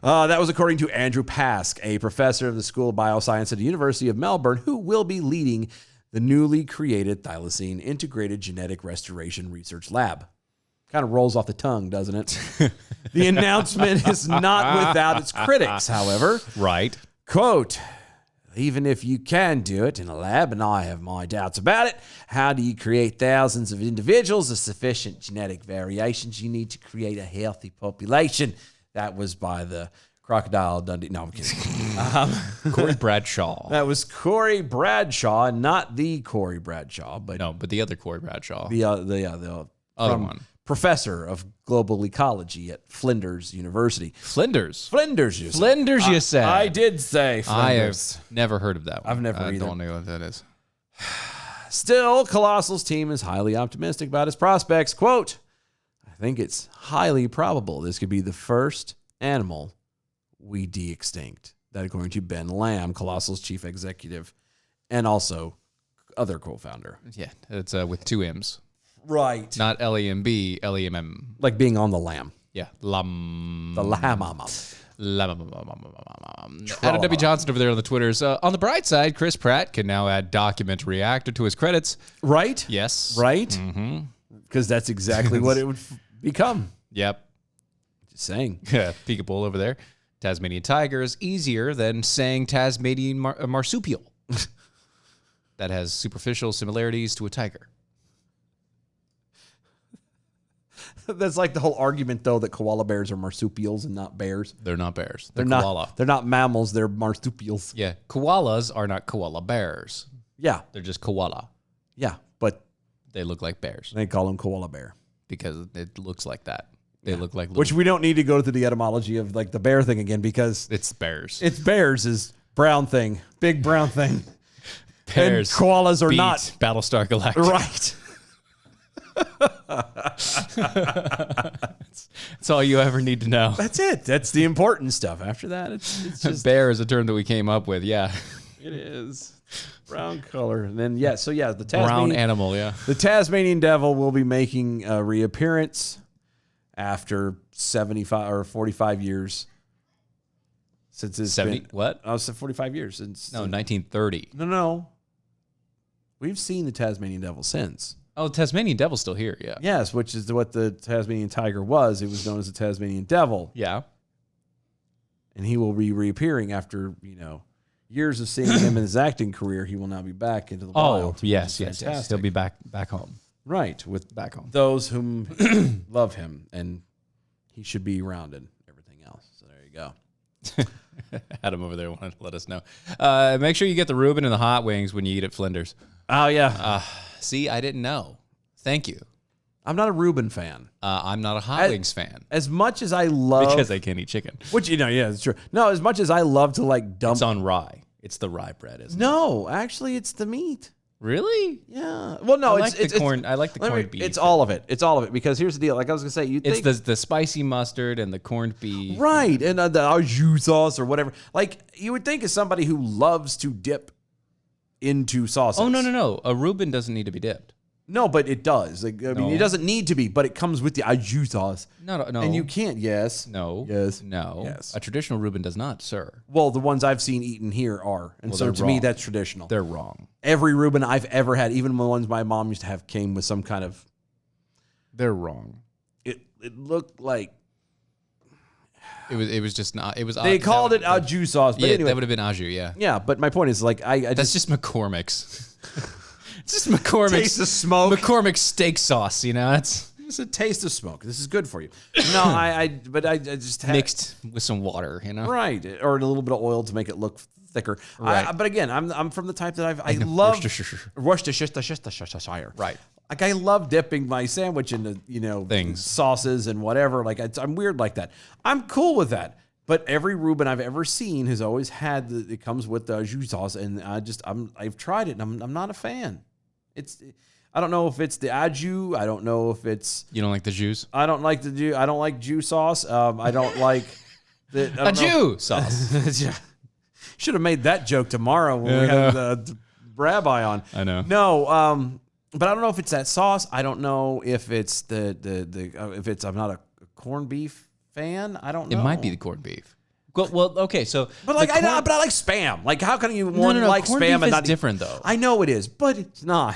That was according to Andrew Pask, a professor of the School of Bioscience at the University of Melbourne, who will be leading the newly created Thylacine Integrated Genetic Restoration Research Lab. Kind of rolls off the tongue, doesn't it? The announcement is not without its critics, however. Right. Quote, even if you can do it in a lab, and I have my doubts about it, how do you create thousands of individuals of sufficient genetic variations you need to create a healthy population? That was by the Crocodile Dundee. No, I'm kidding. Corey Bradshaw. That was Corey Bradshaw, not the Corey Bradshaw, but No, but the other Corey Bradshaw. the Other one. professor of global ecology at Flinders University. Flinders. Flinders, you said. Flinders, you said. I did say I Flinders. have never heard of that one. I've never I either. don't know what that is. Still, Colossal's team is highly optimistic about his prospects. Quote, I think it's highly probable this could be the first animal we de-extinct. That according to Ben Lamb, Colossal's chief executive, and also other co-founder. Yeah, it's with 2 M's. Right. Not L-E-M-B, L-E-M-M. Like being on the lamb. Yeah. Lam. The lamb. Adam W. Johnson over there on the Twitters. On the bright side, Chris Pratt can now add documentary actor to his credits. Right? Yes. Right? Because that's exactly what it would become. Yep. Just saying. Peekaboo over there. Tasmanian tiger is easier than saying Tasmanian marsupial. That has superficial similarities to a tiger. That's like the whole argument, though, that koala bears are marsupials and not bears. They're not bears. They're koala. They're not mammals. They're marsupials. Yeah. Koalas are not koala bears. Yeah. They're just koala. Yeah. But They look like bears they call them koala bear. because it looks like that. They look like little, Which we don't need to go through the etymology of like the bear thing again because it's bears. it's bears is brown thing, big brown thing. Bears. And koalas are beat not. Battlestar Galactica. Right. That's all you ever need to know. That's it. That's the important stuff. After that, it's just Bear is a term that we came up with. Yeah. it is brown color. And then the Brown Tasmanian animal. Yeah. the Tasmanian devil will be making a reappearance after 75 or 45 years since it's 70. been What? I said 45 years since No, 1930. No. We've seen the Tasmanian devil since. Oh, Tasmanian devil's still here. Yeah. Yes, which is what the Tasmanian tiger was. It was known as the Tasmanian devil. Yeah. And he will be reappearing after, years of seeing him in his acting career. He will now be back into the wild. Oh, yes. Fantastic. He'll be back home. Right, with Back home. those whom love him, and he should be around and everything else. So there you go. Adam over there wanted to let us know. Make sure you get the Reuben and the hot wings when you eat at Flinders. Oh, yeah. See, I didn't know. Thank you. I'm not a Reuben fan. I'm not a hot wings fan As much as I love, because I can't eat chicken. which yeah, it's true. No, as much as I love to like dump. It's on rye. It's the rye bread, isn't it? No, actually, it's the meat. Really? Yeah. Well, no, I like the corn. I like the corned beef. It's all of it. It's all of it because here's the deal. Like I was gonna say, It's the spicy mustard and the corned beef. right, and the au jus sauce or whatever. Like you would think as somebody who loves to dip into sauces. Oh no! A Reuben doesn't need to be dipped. No, but it does. Like, I mean, it doesn't need to be, but it comes with the au jus sauce. No. And you can't. Yes. No. Yes. No. Yes. A traditional Reuben does not, sir. Well, the ones I've seen eaten here are, and Well, so they're to me wrong. that's traditional. They're wrong. Every Reuben I've ever had, even the ones my mom used to have, came with some kind of. They're wrong. It looked like It was just not. It was. they called it au jus sauce, but Yeah, anyway. that would have been au jus. Yeah. Yeah, but my point is, like, I That's just McCormick's. It's just McCormick's. Taste the smoke. McCormick's steak sauce. You know, it's it's a taste of smoke. This is good for you. No, I just had mixed with some water. You know. right, or a little bit of oil to make it look thicker. Right. But again, I'm from the type that I love Worcestershire. Right. Like I love dipping my sandwich into Things. sauces and whatever. Like I'm weird like that. I'm cool with that. But every Reuben I've ever seen has always had it comes with the au jus sauce, and I've tried it, and I'm not a fan. I don't know if it's the au jus. I don't know if it's You don't like the jus? I don't like jus sauce. I don't like the A jus sauce. Yeah. Should have made that joke tomorrow when we had the rabbi on. I know. No, but I don't know if it's that sauce. I don't know if it's if it's. I'm not a corned beef fan. I don't know. It might be the corned beef. Well, okay, so But like I like Spam. Like how can you no, like corned Spam beef and not is different though. I know it is, but it's not.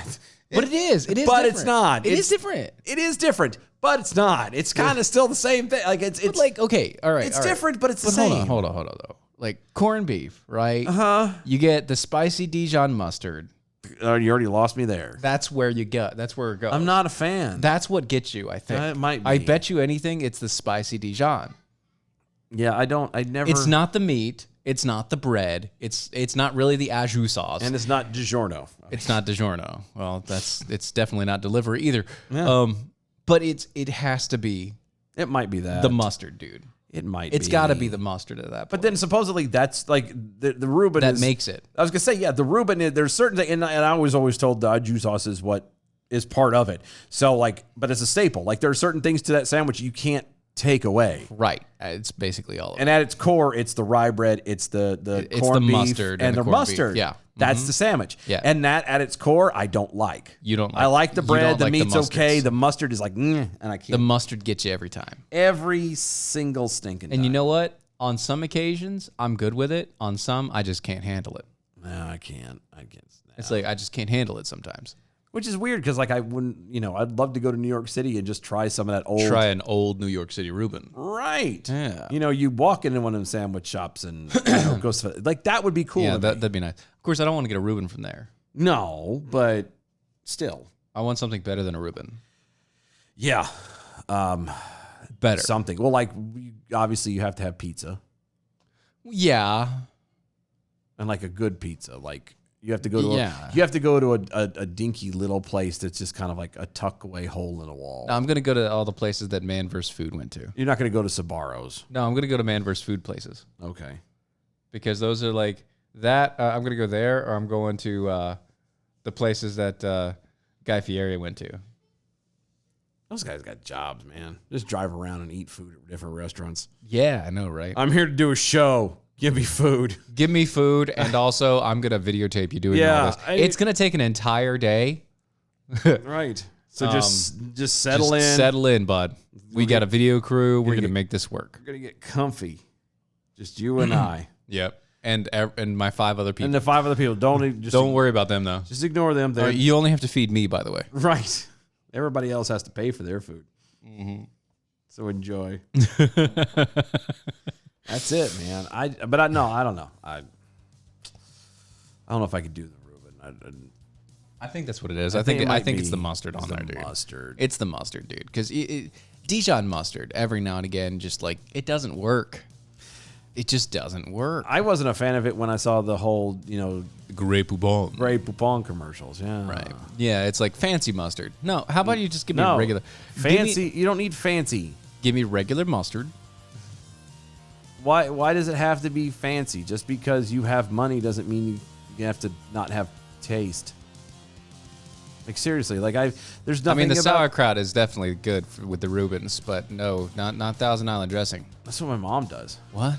But it is. It is. But different. it's not. It is different. It is different, but it's not. It's kind of still the same thing. Like it's But like okay, all right. it's all right. different, but it's the But same. Hold on though. Like corned beef, right? You get the spicy Dijon mustard. You already lost me there. That's where you go. That's where it goes. I'm not a fan. That's what gets you, I think. It might I be. bet you anything, it's the spicy Dijon. Yeah, I never. It's not the meat. It's not the bread. It's not really the au jus sauce. and it's not DiGiorno. It's not DiGiorno. Well, it's definitely not delivery either. But it has to be It might be that the mustard, dude. It might. It's got to be the mustard at that point. But then supposedly that's like the Reuben that is, makes it. I was gonna say the Reuben is, there's certain things, and I was always told the au jus sauce is what is part of it. So like, but it's a staple. Like there are certain things to that sandwich you can't take away. Right. It's basically all of it. And at its core, it's the rye bread, it's the It's corned the beef, mustard and and the the corned mustard. beef. Yeah. That's the sandwich. Yeah. And that at its core, I don't like. You don't I like the you bread. don't The like meat's mustards. okay. The mustard is like, and I can't. The mustard gets you every time. Every single stinking time. And you know what? On some occasions, I'm good with it. On some, I just can't handle it. No, I can't. It's like I just can't handle it sometimes. Which is weird because like I wouldn't, I'd love to go to New York City and just try some of that old. Try an old New York City Reuben. Right. Yeah. You walk into one of them sandwich shops and go like that would be cool. Yeah, to me. that'd be nice. Of course, I don't want to get a Reuben from there. No, but still. I want something better than a Reuben. Yeah. Better. Something. Well, like obviously you have to have pizza Yeah. and like a good pizza. Like you have to go to Yeah. you have to go to a dinky little place that's just kind of like a tuck away hole in a wall. No, I'm going to go to all the places that Man vs. Food went to. You're not going to go to Sbarro's. No, I'm going to go to Man vs. Food places Okay. because those are like that. I'm going to go there, or I'm going to the places that Guy Fieri went to. Those guys got jobs, man. Just drive around and eat food at different restaurants. Yeah, I know, right? I'm here to do a show. Give me food. Give me food, and also I'm going to videotape you doing all this. It's going to take an entire day. Right. So just settle Just in. Settle in, bud. We got a video crew. We're going to get- make this work. We're gonna get comfy. Just you and I. Yep. And my 5 other people. And the 5 other people. Don't worry about them, though. Just ignore them. They're You only have to feed me, by the way. right. Everybody else has to pay for their food. So enjoy. That's it, man. I don't know. I don't know if I could do the Reuben. I think that's what it is. I think think it might it's be the mustard on the there, dude. mustard. It's the mustard, dude. Because Dijon mustard, every now and again, just like it doesn't work. It just doesn't work. I wasn't a fan of it when I saw the whole, Grey Poupon. Grey Poupon commercials. Yeah. Right. Yeah, it's like fancy mustard. No, how about you just give me No. regular Fancy. You don't need fancy. Give me regular mustard. Why does it have to be fancy? Just because you have money doesn't mean you have to not have taste. Like seriously, there's nothing. I mean, the about, sauerkraut is definitely good with the Reubens, but no, not Thousand Island dressing. That's what my mom does. What?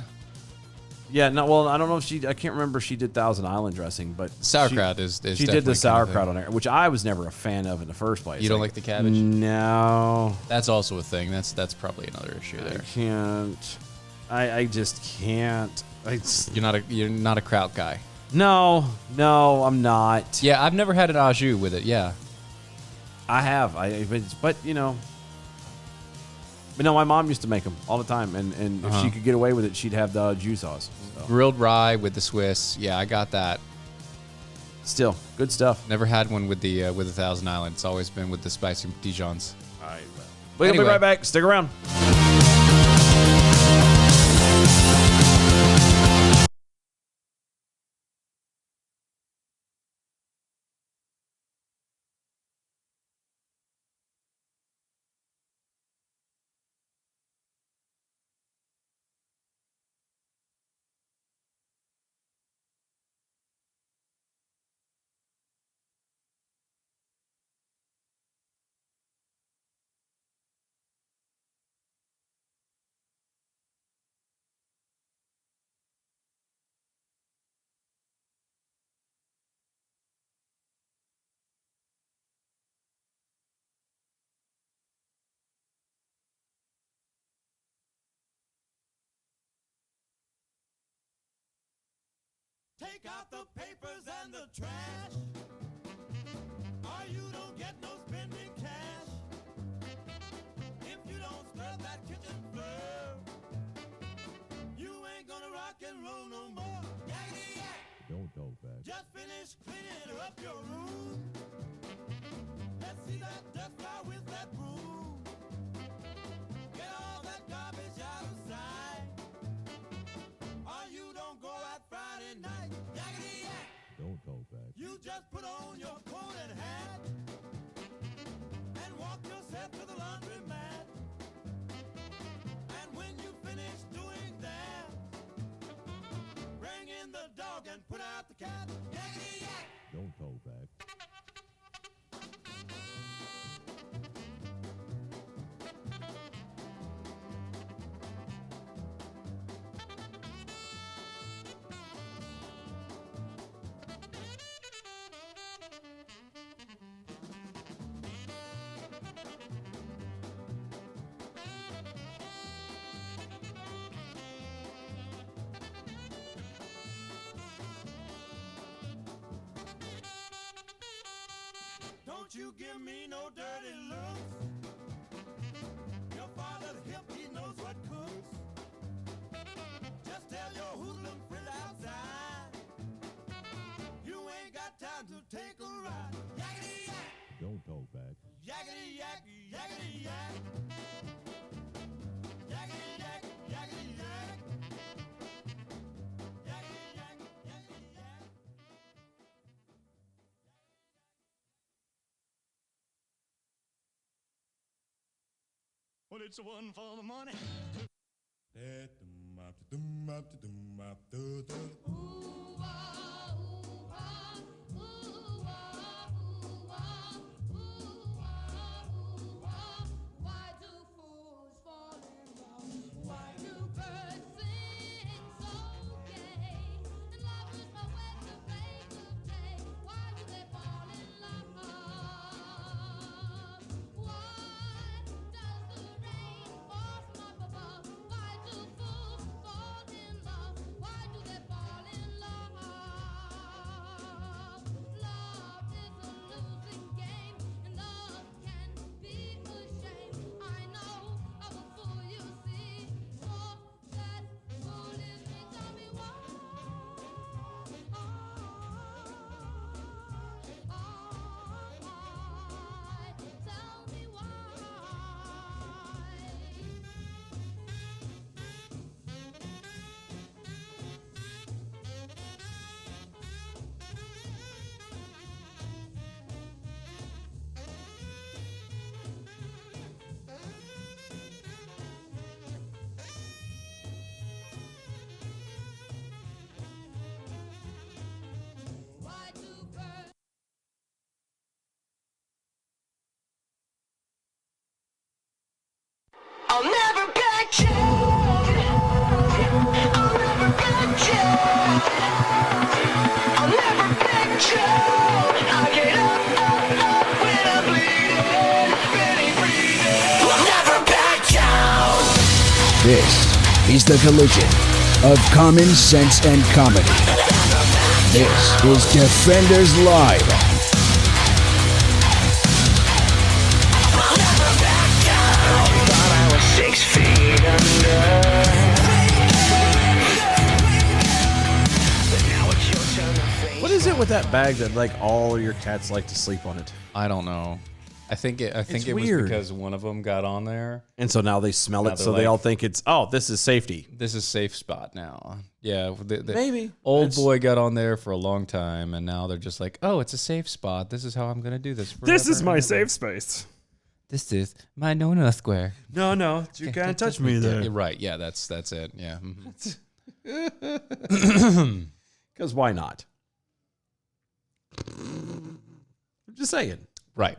Yeah, no. Well, I don't know if I can't remember if she did Thousand Island dressing, but Sauerkraut she is did definitely the kind sauerkraut of on there, which I was never a fan of in the first place. You don't like the cabbage? No, That's also a thing. That's probably another issue I there. can't. I just can't. You're not a kraut guy. No, I'm not. Yeah, I've never had an au jus with it. Yeah. I have. But no, my mom used to make them all the time, and if she could get away with it, she'd have the jus sauce. So. Grilled rye with the Swiss. Yeah, I got that. Still, good stuff. Never had one with the Thousand Island. It's always been with the spicy Dijons. All right, we'll be Anyway. right back. Stick around. Take out the papers and the trash, or you don't get no spending cash. If you don't scrub that kitchen floor, you ain't gonna rock and roll no more. Yakety yak. Don't talk back. Just finish cleaning up your room. Let's see that dust fly with that broom. Get all that garbage out of sight, or you don't go out Friday night. Yakety yak. Don't talk back. You just put on your coat and hat and walk yourself to the laundromat. And when you finish doing that, bring in the dog and put out the cat. Yakety yak. Don't talk back. Don't you give me no dirty looks. Your father's hip, he knows what cooks. Just tell your hoodlum friend outside, you ain't got time to take a ride. Yakety yak. Don't talk back. Yakety yak, yakety yak. Yakety yak, yakety yak. Yakety yak, yakety yak. Well, it's one for the money. Why do fools fall in love? Why do birds sing so gay? And lovers know when to break the day. Why do they fall in love? Why does the rain fall from up above? Why do fools fall in love? Why do they fall in love? This is the collision of common sense and comedy. This is Defenders Live. What is it with that bag that like all your cats like to sleep on it? I don't know. I think it was weird. because one of them got on there. And so now they smell Now it, they're so they like- all think it's, oh, this is safety. This is safe spot now. Yeah, Maybe. Old It's- boy got on there for a long time, and now they're just like, oh, it's a safe spot. This is how I'm gonna do this. This is forever my and ever." safe space. This is my no square. No, you can't touch me there. You're right. Yeah, that's it. Yeah. Because why not? I'm just saying. Right.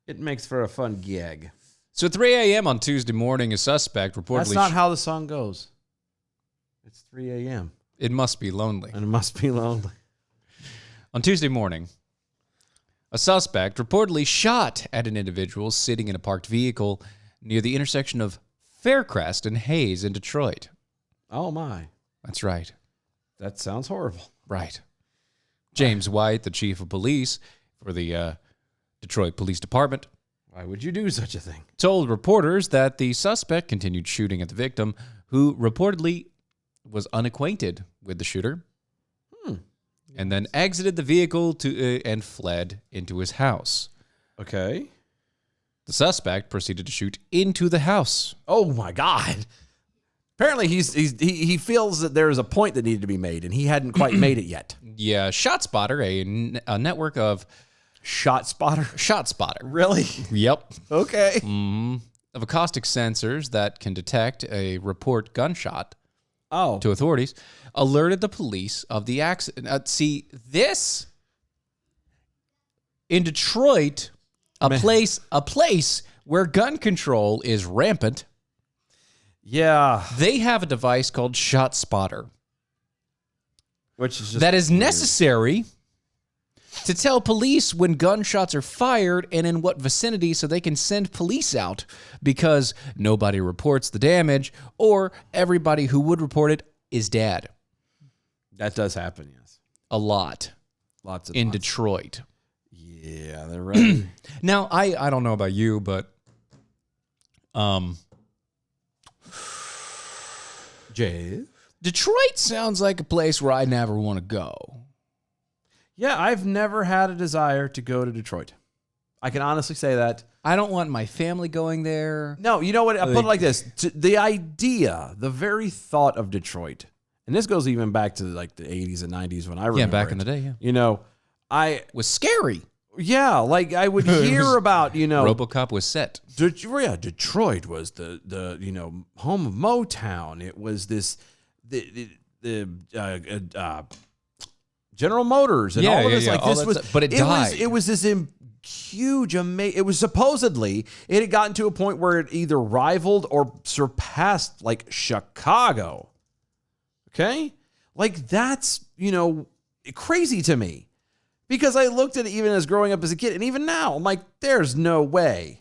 It makes for a fun gag. So at 3 a.m. on Tuesday morning, a suspect reportedly... That's not how the song goes. It's 3 a.m. It must be lonely. And it must be lonely. On Tuesday morning, a suspect reportedly shot at an individual sitting in a parked vehicle near the intersection of Faircrest and Hayes in Detroit. Oh, my. That's right. That sounds horrible. Right. James White, the chief of police for the Detroit Police Department, Why would you do such a thing? told reporters that the suspect continued shooting at the victim, who reportedly was unacquainted with the shooter, and then exited the vehicle and fled into his house. Okay. The suspect proceeded to shoot into the house. Oh, my God. Apparently, he feels that there is a point that needed to be made, and he hadn't quite made it yet. Yeah, ShotSpotter, a network of... ShotSpotter? ShotSpotter. Really? Yep. Okay. Of acoustic sensors that can detect a report gunshot Oh. to authorities, alerted the police of the accident. See, this in Detroit, a place where gun control is rampant. Yeah. They have a device called ShotSpotter Which is just that is necessary to tell police when gunshots are fired and in what vicinity so they can send police out, because nobody reports the damage, or everybody who would report it is dead. That does happen, yes. A lot. Lots of in lots. Detroit. Yeah, they're ready. Now, I don't know about you, but Jay? Detroit sounds like a place where I never want to go. Yeah, I've never had a desire to go to Detroit. I can honestly say that. I don't want my family going there. No, you know what? I'll put it like this. The idea, the very thought of Detroit, and this goes even back to like the 80s and 90s when I remember back it. in the day, yeah. You know, Was scary. yeah, like I would hear about, you know, RoboCop was set. Detroit was the home of Motown. It was this General Motors and all of this. yeah. Like All this that was, stuff. But it died. It was this huge, amazing. It was supposedly it had gotten to a point where it either rivaled or surpassed like Chicago. Okay, like that's crazy to me. Because I looked at it even as growing up as a kid, and even now, I'm like, there's no way.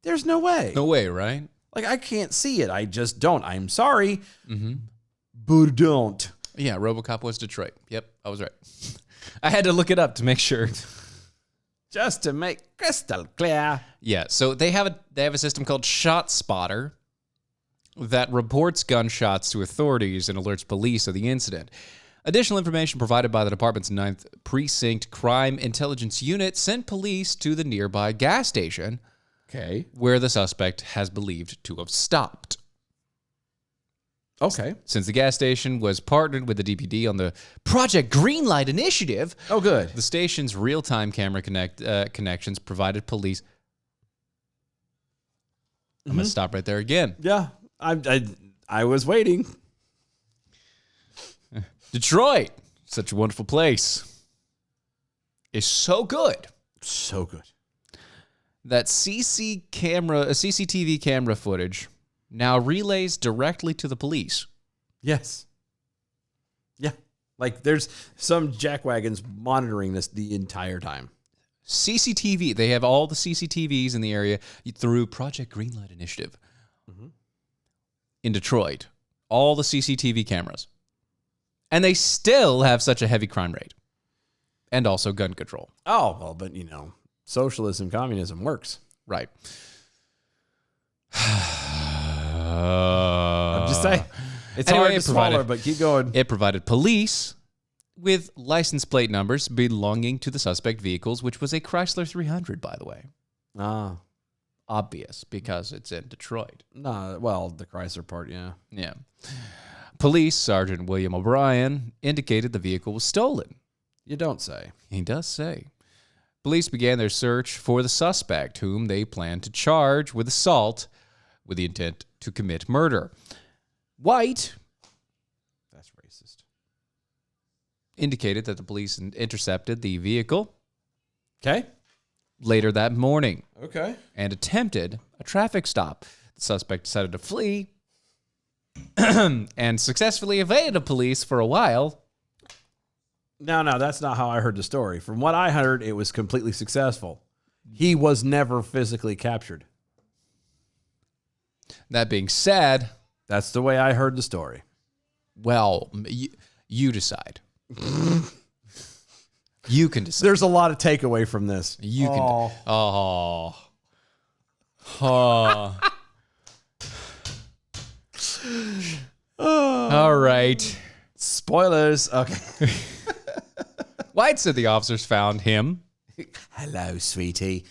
There's no way. No way, right? Like, I can't see it. I just don't. I'm sorry. Mm-hmm. But don't. Yeah, RoboCop was Detroit. Yep, I was right. I had to look it up to make sure. Just to make crystal clear. Yeah, so they have a system called ShotSpotter that reports gunshots to authorities and alerts police of the incident. Additional information provided by the department's 9th Precinct Crime Intelligence Unit sent police to the nearby gas station, Okay. where the suspect has believed to have stopped. Okay. Since the gas station was partnered with the DPD on the Project Greenlight initiative, Oh, good. the station's real-time camera connections provided police. I'm going to stop right there again. Yeah. I was waiting. Detroit, such a wonderful place, is so good So good. that CCTV camera footage now relays directly to the police. Yes. Yeah. Like there's some jackwagons monitoring this the entire time. CCTV. They have all the CCTVs in the area through Project Greenlight Initiative in Detroit. All the CCTV cameras. And they still have such a heavy crime rate. And also gun control. Oh, well, but socialism, communism works. Right. I'm just saying. It's Anyway, hard to swallow, but keep going. It provided police with license plate numbers belonging to the suspect vehicles, which was a Chrysler 300, by the way. Ah. Obvious, because it's in Detroit. Nah, well, the Chrysler part, yeah. Yeah. Police Sergeant William O'Brien indicated the vehicle was stolen. You don't say. He does say. Police began their search for the suspect, whom they planned to charge with assault with the intent to commit murder. White, that's racist, indicated that the police intercepted the vehicle. Okay. Later that morning. Okay. And attempted a traffic stop. The suspect decided to flee and successfully evaded police for a while. No, that's not how I heard the story. From what I heard, it was completely successful. He was never physically captured. That being said, that's the way I heard the story. Well, you decide. You can decide. There's a lot of takeaway from this. You can. Oh. All right. Spoilers. Okay. White said the officers found him. Hello, sweetie.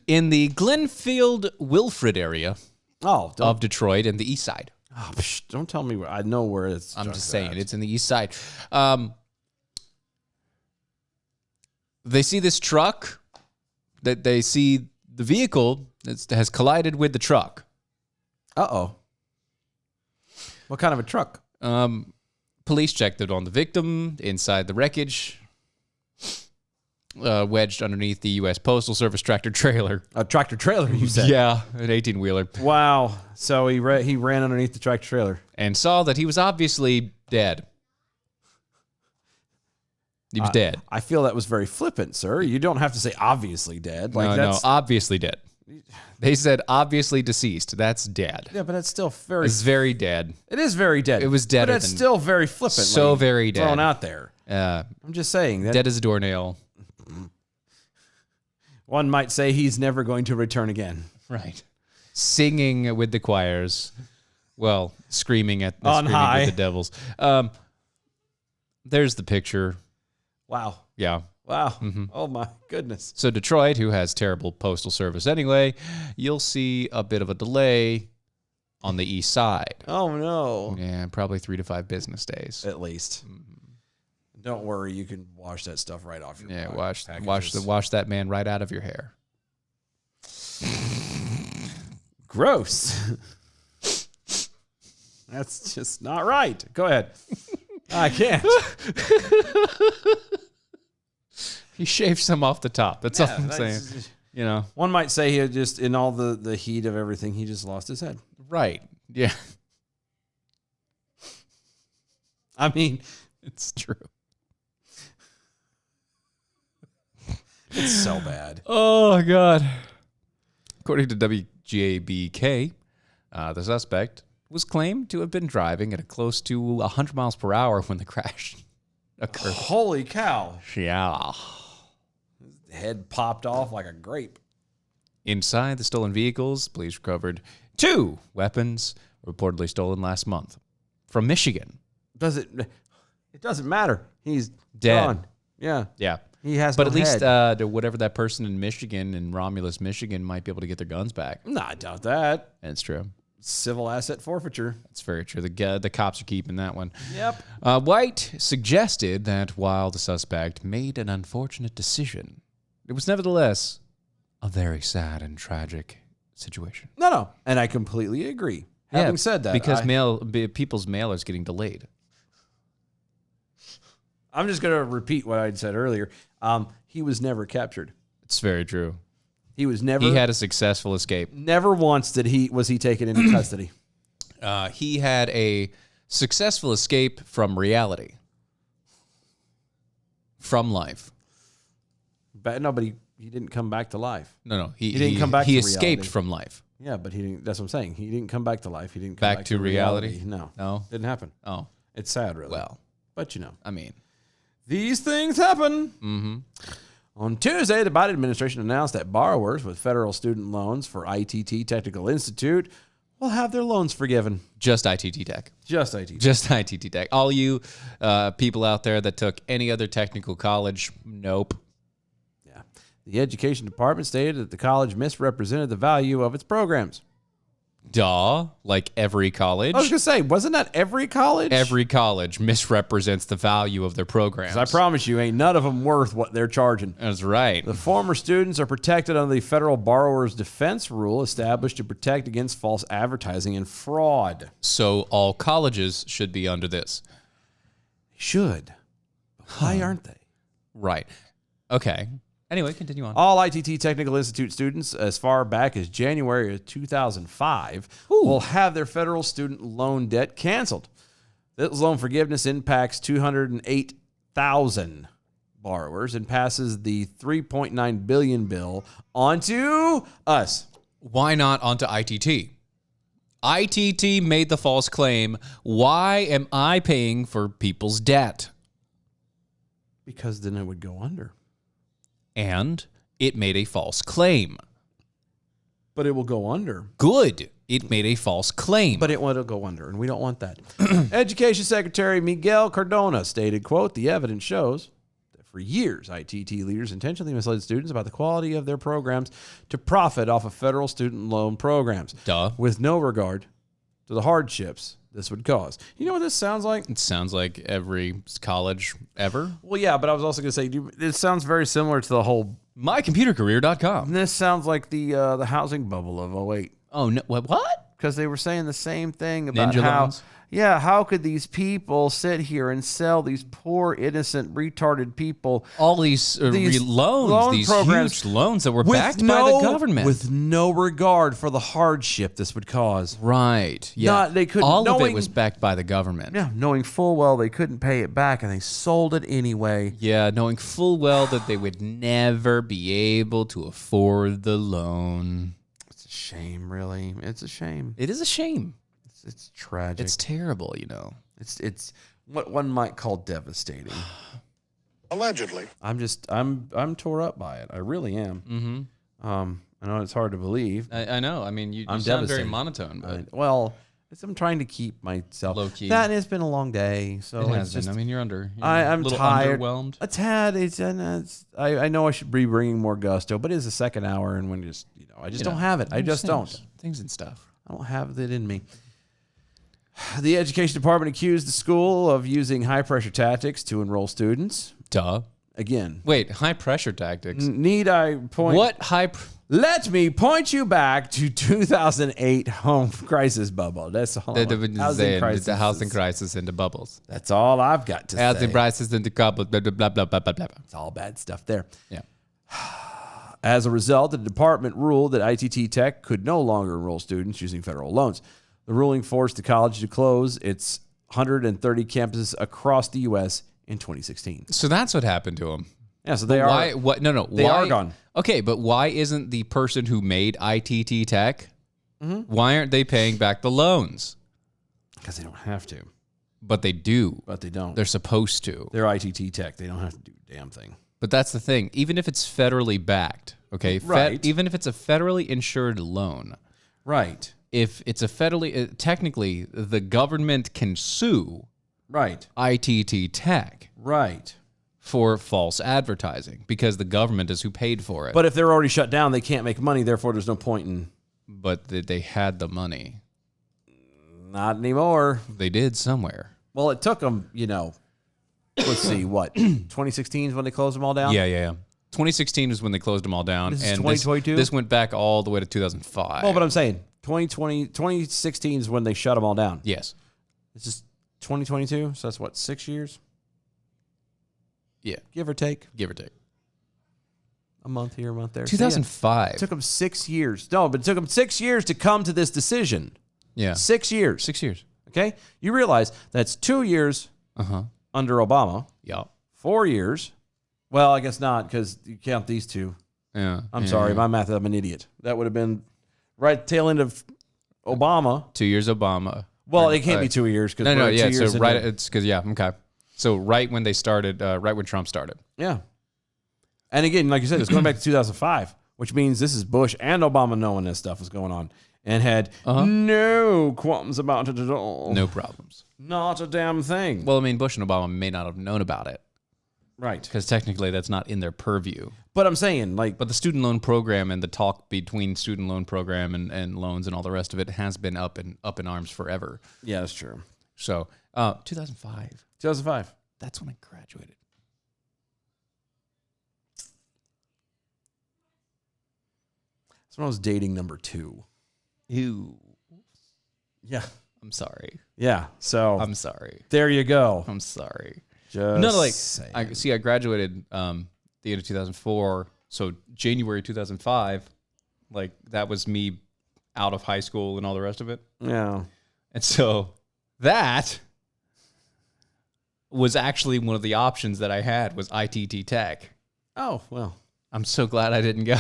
In the Glenfield Wilfred area of Detroit and the east side. Oh, don't tell me where. I know where it's. I'm just saying. It's in the east side. They see this truck. That they see the vehicle that has collided with the truck. Uh-oh. What kind of a truck? Police checked it on the victim inside the wreckage, wedged underneath the U.S. Postal Service tractor trailer. A tractor trailer, you said? Yeah, an 18-wheeler. Wow. So he ran underneath the tractor trailer. And saw that he was obviously dead. He was dead. I feel that was very flippant, sir. You don't have to say obviously dead. No, obviously dead. They said obviously deceased. That's dead. Yeah, but that's still very... It's very dead. It is very dead. It was dead. But it's still very flippant. So very dead. Thrown out there. I'm just saying. Dead as a doornail. One might say he's never going to return again. Right. Singing with the choirs. Well, screaming with the devils. There's the picture. Wow. Yeah. Wow. Mm-hmm. Oh, my goodness. So Detroit, who has terrible postal service anyway, you'll see a bit of a delay on the east side. Oh, no. Yeah, probably 3 to 5 business days. At least. Don't worry. You can wash that stuff right off your wash that man right out of your hair. Gross. That's just not right. Go ahead. I can't. He shaved some off the top. That's all I'm saying. You know, one might say he had just, in all the heat of everything, he just lost his head. Right. Yeah. I mean, it's true. It's so bad. Oh, God. According to WGABK, the suspect was claimed to have been driving at a close to 100 miles per hour when the crash occurred. Holy cow. Yeah. His head popped off like a grape. Inside the stolen vehicles, police recovered 2 weapons reportedly stolen last month from Michigan. It doesn't matter. He's dead. Gone. Yeah. Yeah. He has but no at least head. Whatever that person in Michigan, in Romulus, Michigan, might be able to get their guns back. No, I doubt that. That's true. Civil asset forfeiture. That's very true. The cops are keeping that one. Yep. White suggested that while the suspect made an unfortunate decision, it was nevertheless a very sad and tragic situation. No. And I completely agree. Having said that. Because people's mail is getting delayed. I'm just going to repeat what I said earlier. He was never captured. It's very true. He was never. He had a successful escape. Never once was he taken into custody. He had a successful escape from reality. from life. But no, but he didn't come back to life. No. He didn't come back He to escaped reality. from life. Yeah, but he didn't. That's what I'm saying. He didn't come back to life. He didn't come Back to reality? No. No? Didn't happen. Oh, It's sad, really. well, But you know. I mean. These things happen. Mm-hmm. On Tuesday, the Biden administration announced that borrowers with federal student loans for ITT Technical Institute will have their loans forgiven. Just ITT Tech. Just ITT. Just ITT Tech. All you people out there that took any other technical college, nope. Yeah. The education department stated that the college misrepresented the value of its programs. Duh. Like every college. I was going to say, wasn't that every college? Every college misrepresents the value of their programs. 'Cause I promise you, ain't none of them worth what they're charging. That's right. The former students are protected under the Federal Borrower's Defense Rule established to protect against false advertising and fraud. So all colleges should be under this. Should. Why aren't they? Right. Okay. Anyway, continue on. All ITT Technical Institute students, as far back as January of 2005, will have their federal student loan debt canceled. This loan forgiveness impacts 208,000 borrowers and passes the $3.9 billion bill onto us. Why not onto ITT? ITT made the false claim. Why am I paying for people's debt? Because then it would go under. And it made a false claim. But it will go under. Good. It made a false claim. But it will go under, and we don't want that. Education Secretary Miguel Cardona stated, quote, "The evidence shows that for years, ITT leaders intentionally misled students about the quality of their programs to profit off of federal student loan programs. Duh. With no regard to the hardships this would cause." You know what this sounds like? It sounds like every college ever. Well, yeah, but I was also going to say, it sounds very similar to the whole... MyComputerCareer.com. This sounds like the housing bubble of 2008. Oh, no. What? Because they were saying the same thing about Ninja how... loans? Yeah, how could these people sit here and sell these poor, innocent, retarded people all these loans, loan these programs huge loans that were backed by the government with no regard for the hardship this would cause? Right. Yeah. They couldn't. All of it was backed by the government. Yeah, knowing full well they couldn't pay it back, and they sold it anyway. Yeah, knowing full well that they would never be able to afford the loan. It's a shame, really. It's a shame. It is a shame. It's tragic. It's terrible, you know. It's what one might call devastating. Allegedly. I'm tore up by it. I really am. Mm-hmm. I know it's hard to believe. I know. I mean, you sound very monotone, but I'm trying to keep myself low key. That, and it's been a long day, so it has it's just, been. I mean, you're a I'm little tired, underwhelmed. a tad. I know I should be bringing more gusto, but it's the second hour, and when I just don't have it. I just don't. Things and stuff. I don't have it in me. The education department accused the school of using high-pressure tactics to enroll students. Duh. Again. Wait, high-pressure tactics? Need I point... What Let me point you back to 2008 home crisis bubble. That's all. The housing crisis in the bubbles. That's all I've got to say. Housing crisis in the bubbles. Blah, blah, blah, blah, blah, blah. It's all bad stuff there. Yeah. As a result, the department ruled that ITT Tech could no longer enroll students using federal loans. The ruling forced the college to close its 130 campuses across the U.S. in 2016. So that's what happened to them. Yeah, so they are. Why? What? No. They are gone. Okay, but why isn't the person who made ITT Tech? Mm-hmm. Why aren't they paying back the loans? Because they don't have to. But they do. But they don't. They're supposed to. They're ITT Tech. They don't have to do a damn thing. But that's the thing. Even if it's federally backed, okay, right? Even if it's a federally insured loan, right? If it's a federally, technically, the government can sue, right? ITT Tech, right, for false advertising because the government is who paid for it. But if they're already shut down, they can't make money. Therefore, there's no point in. But they had the money. Not anymore. They did somewhere. Well, it took them, let's see, what? 2016 is when they closed them all down? Yeah. 2016 is when they closed them all down. This is and 2022? This went back all the way to 2005. Well, but I'm saying 2016 is when they shut them all down. Yes. This is 2022, so that's what, 6 years? Yeah. Give or take. A month here, a month there. 2005. It took them 6 years. No, but it took them 6 years to come to this decision. Yeah. 6 years. 6 years. Okay? You realize that's 2 years under Obama. Yeah. 4 years Well, I guess not, because you count these two. Yeah. I'm sorry, my math. I'm an idiot. That would have been right tail end of Obama. 2 years Obama. Well, it can't be 2 years because No, 2 yeah. years So right, into- it's because okay. So right when they started, right when Trump started. Yeah. And again, like you said, it's going back to 2005, which means this is Bush and Obama knowing this stuff was going on and had no qualms about it at all. No problems. Not a damn thing. Well, I mean, Bush and Obama may not have known about it. Right. Because technically that's not in their purview. But I'm saying, like... But the student loan program and the talk between student loan program and loans and all the rest of it has been up in arms forever. Yeah, that's true. So, 2005. 2005. That's when I graduated. That's when I was dating number 2. Ew. Yeah. I'm sorry. Yeah, so... I'm sorry. There you go. I'm sorry. Just No, like, saying. I graduated the end of 2004. So January 2005, like, that was me out of high school and all the rest of it. Yeah. And so that was actually one of the options that I had was ITT Tech. Oh, well. I'm so glad I didn't go.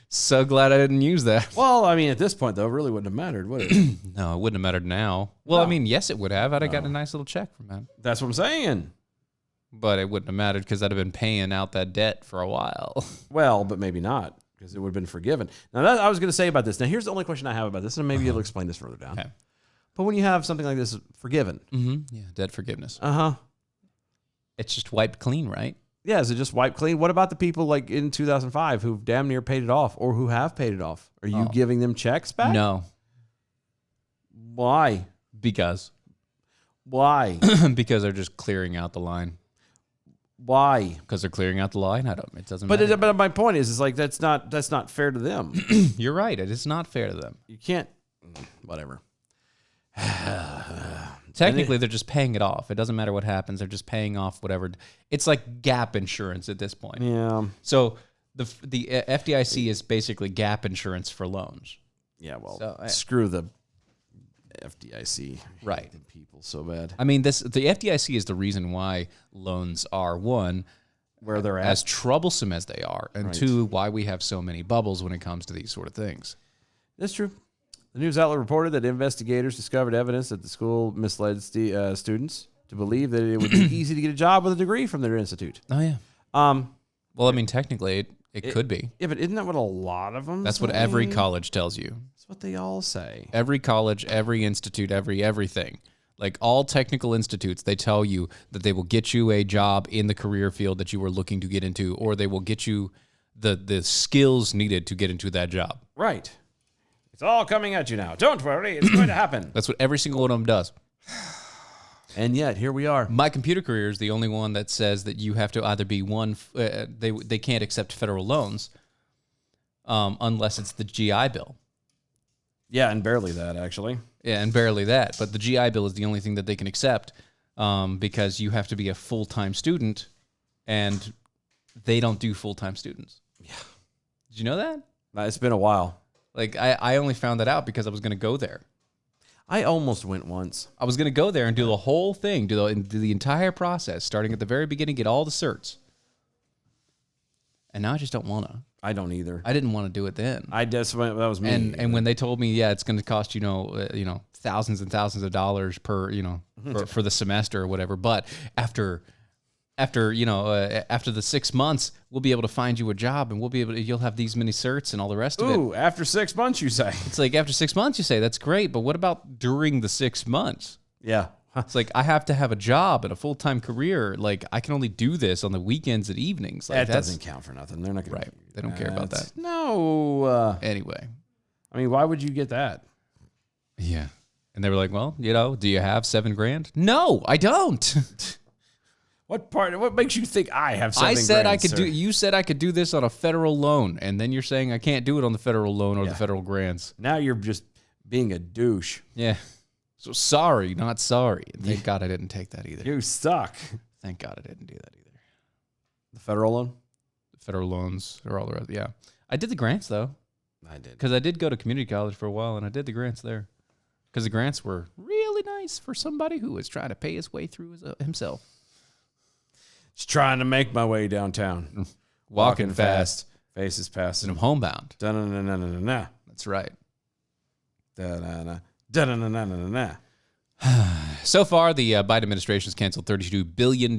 So glad I didn't use that. Well, I mean, at this point, though, it really wouldn't have mattered, would it? No, it wouldn't have mattered now. Well, I mean, yes, it would have. I'd have gotten a nice little check from that. That's what I'm saying. But it wouldn't have mattered because I'd have been paying out that debt for a while. Well, but maybe not, because it would have been forgiven. Now, that I was going to say about this. Now, here's the only question I have about this, and maybe you'll explain this further down. Okay. But when you have something like this forgiven. Yeah, debt forgiveness. Uh-huh. It's just wiped clean, right? Yeah, is it just wiped clean? What about the people like in 2005 who've damn near paid it off or who have paid it off? Are you giving them checks back? No. Why? Because. Why? Because they're just clearing out the line. Why? Because they're clearing out the line. It doesn't But matter. but my point is like that's not fair to them. You're right. It is not fair to them. You can't. Whatever. Technically, they're just paying it off. It doesn't matter what happens. They're just paying off whatever. It's like gap insurance at this point. Yeah. So the FDIC is basically gap insurance for loans. Yeah. Well, So, screw the FDIC. Right. I hate the people so bad. I mean, the FDIC is the reason why loans are, one, where they're at, as troublesome as they are, and Right. two, why we have so many bubbles when it comes to these sort of things. That's true. The news outlet reported that investigators discovered evidence that the school misled students to believe that it would be easy to get a job with a degree from their institute. Oh, yeah. Well, I mean, technically, it could be. Yeah, but isn't that what a lot of them That's what say? every college tells you. That's what they all say. Every college, every institute, everything. Like all technical institutes, they tell you that they will get you a job in the career field that you were looking to get into, or they will get you the skills needed to get into that job. Right. It's all coming at you now. Don't worry, it's going to happen. That's what every single one of them does. And yet, here we are. My computer career is the only one that says that you have to either be one. They can't accept federal loans unless it's the GI Bill. Yeah, and barely that, actually. Yeah, and barely that. But the GI Bill is the only thing that they can accept because you have to be a full-time student, and they don't do full-time students. Yeah. Did you know that? It's been a while. Like, I only found that out because I was going to go there. I almost went once. I was going to go there and do the whole thing, do the entire process, starting at the very beginning, get all the certs. And now I just don't want to. I don't either. I didn't want to do it then. That was me. And when they told me, yeah, it's going to cost thousands and thousands of dollars per for the semester or whatever, but after the 6 months, we'll be able to find you a job and you'll have these many certs and all the rest of it. Ooh, after 6 months, you say? It's like after 6 months, you say that's great, but what about during the 6 months? Yeah. It's like I have to have a job and a full-time career. Like I can only do this on the weekends and evenings. Like that doesn't count for nothing. They're not going right. They don't care about that. No. Anyway, I mean, why would you get that? Yeah. And they were like, well, do you have $7,000? No, I don't. What makes you think I have $7,000? I said I could sir? do. You said I could do this on a federal loan, and then you're saying I can't do it on the federal loan or the federal grants. Now you're just being a douche. Yeah. So sorry, not sorry. And thank God I didn't take that either. You suck. Thank God I didn't do that either. The federal loan? The federal loans or all the rest. Yeah. I did the grants though. I did. Because I did go to community college for a while, and I did the grants there. Because the grants were really nice for somebody who was trying to pay his way through himself. Just trying to make my way downtown. Walking fast. Faces passing. And I'm homebound. Da-na-na-na-na-na. That's right. Da-na-na. Da-na-na-na-na-na. So far, the Biden administration has canceled $32 billion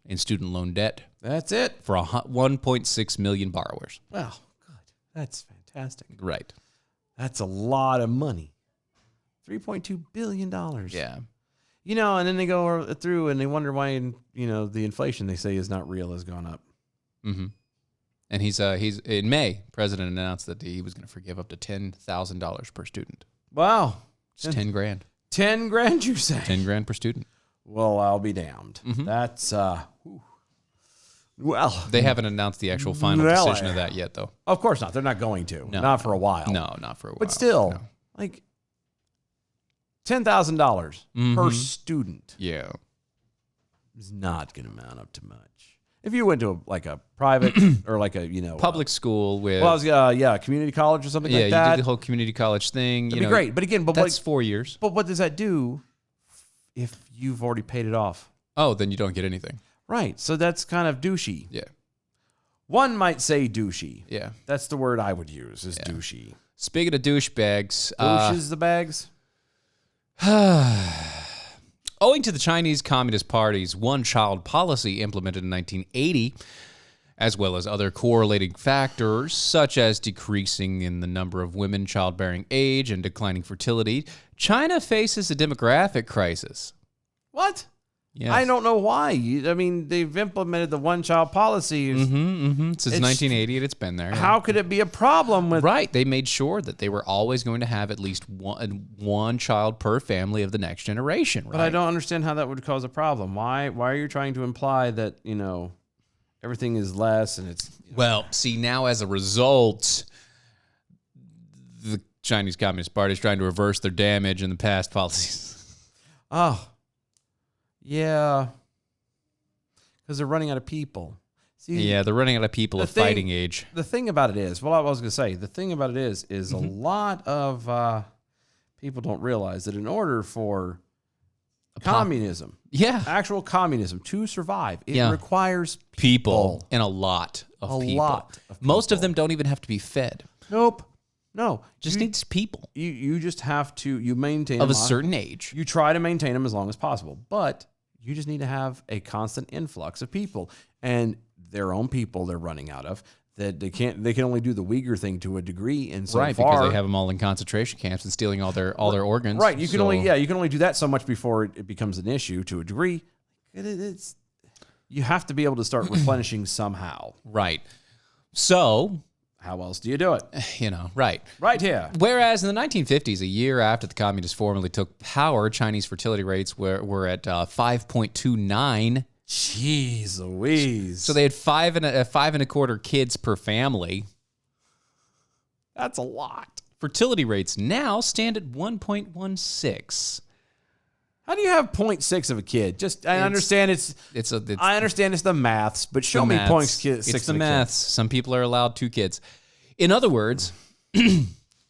in student loan debt That's it. for 1.6 million borrowers. Well, good. That's fantastic. Right. That's a lot of money. $3.2 billion. Yeah. You know, and then they go through and they wonder why, you know, the inflation they say is not real has gone up. Mm-hmm. And he's in May, President announced that he was going to forgive up to $10,000 per student. Wow. It's 10 grand. 10 grand, you say? 10 grand per student. Well, I'll be damned. Mhm. That's, well. They haven't announced the actual final decision of that yet, though. Of course not. They're not going to. No. Not for a while. No, not for a while. But still, No. like $10,000 per Mhm. student Yeah. is not going to amount up to much. If you went to a private or like a, you know, Public school with... well, community college or something yeah, like that. you do the whole community college thing. That'd be great. But again, that's 4 years. But what does that do if you've already paid it off? Oh, then you don't get anything. Right. So that's kind of douchey. Yeah. One might say douchey. Yeah. That's the word I would use is douchey. Speaking of douchebags... Douches the bags? Owing to the Chinese Communist Party's one-child policy implemented in 1980, as well as other correlating factors such as decreasing in the number of women childbearing age and declining fertility, China faces a demographic crisis. What? Yes. I don't know why. I mean, they've implemented the one-child policy. Since 1980, it's been there. How could it be a problem with... Right. They made sure that they were always going to have at least one child per family of the next generation. Right? But I don't understand how that would cause a problem. Why are you trying to imply that, you know, everything is less and it's... Well, see, now as a result, the Chinese Communist Party is trying to reverse their damage in the past policies. Oh, yeah. Because they're running out of people. See, Yeah, they're running out of people of fighting age. The thing about it is, well, I was going to say, the thing about it is a lot of people don't realize that in order for communism, actual communism to survive, it requires people and a lot of people. Lot of Most of them don't even have to be fed. Nope. No. Just needs people. You just have to, you maintain Of them a certain age. You try to maintain them as long as possible, but you just need to have a constant influx of people, and their own people they're running out of. That they can only do the Uyghur thing to a degree, and so Right, far, because they have them all in concentration camps and stealing all their organs. Right, you can only do that so much before it becomes an issue to a degree. It's you have to be able to start replenishing somehow. Right. So, how else do you do it? You know, right. Right here. Whereas in the 1950s, a year after the communists formally took power, Chinese fertility rates were at 5.29. Jeez Louise. So they had five and a quarter kids per family. That's a lot. Fertility rates now stand at 1.16. How do you have 0.6 of a kid? I understand it's I understand it's the maths, but show me 0.6. It's the maths. Some people are allowed 2 kids. In other words,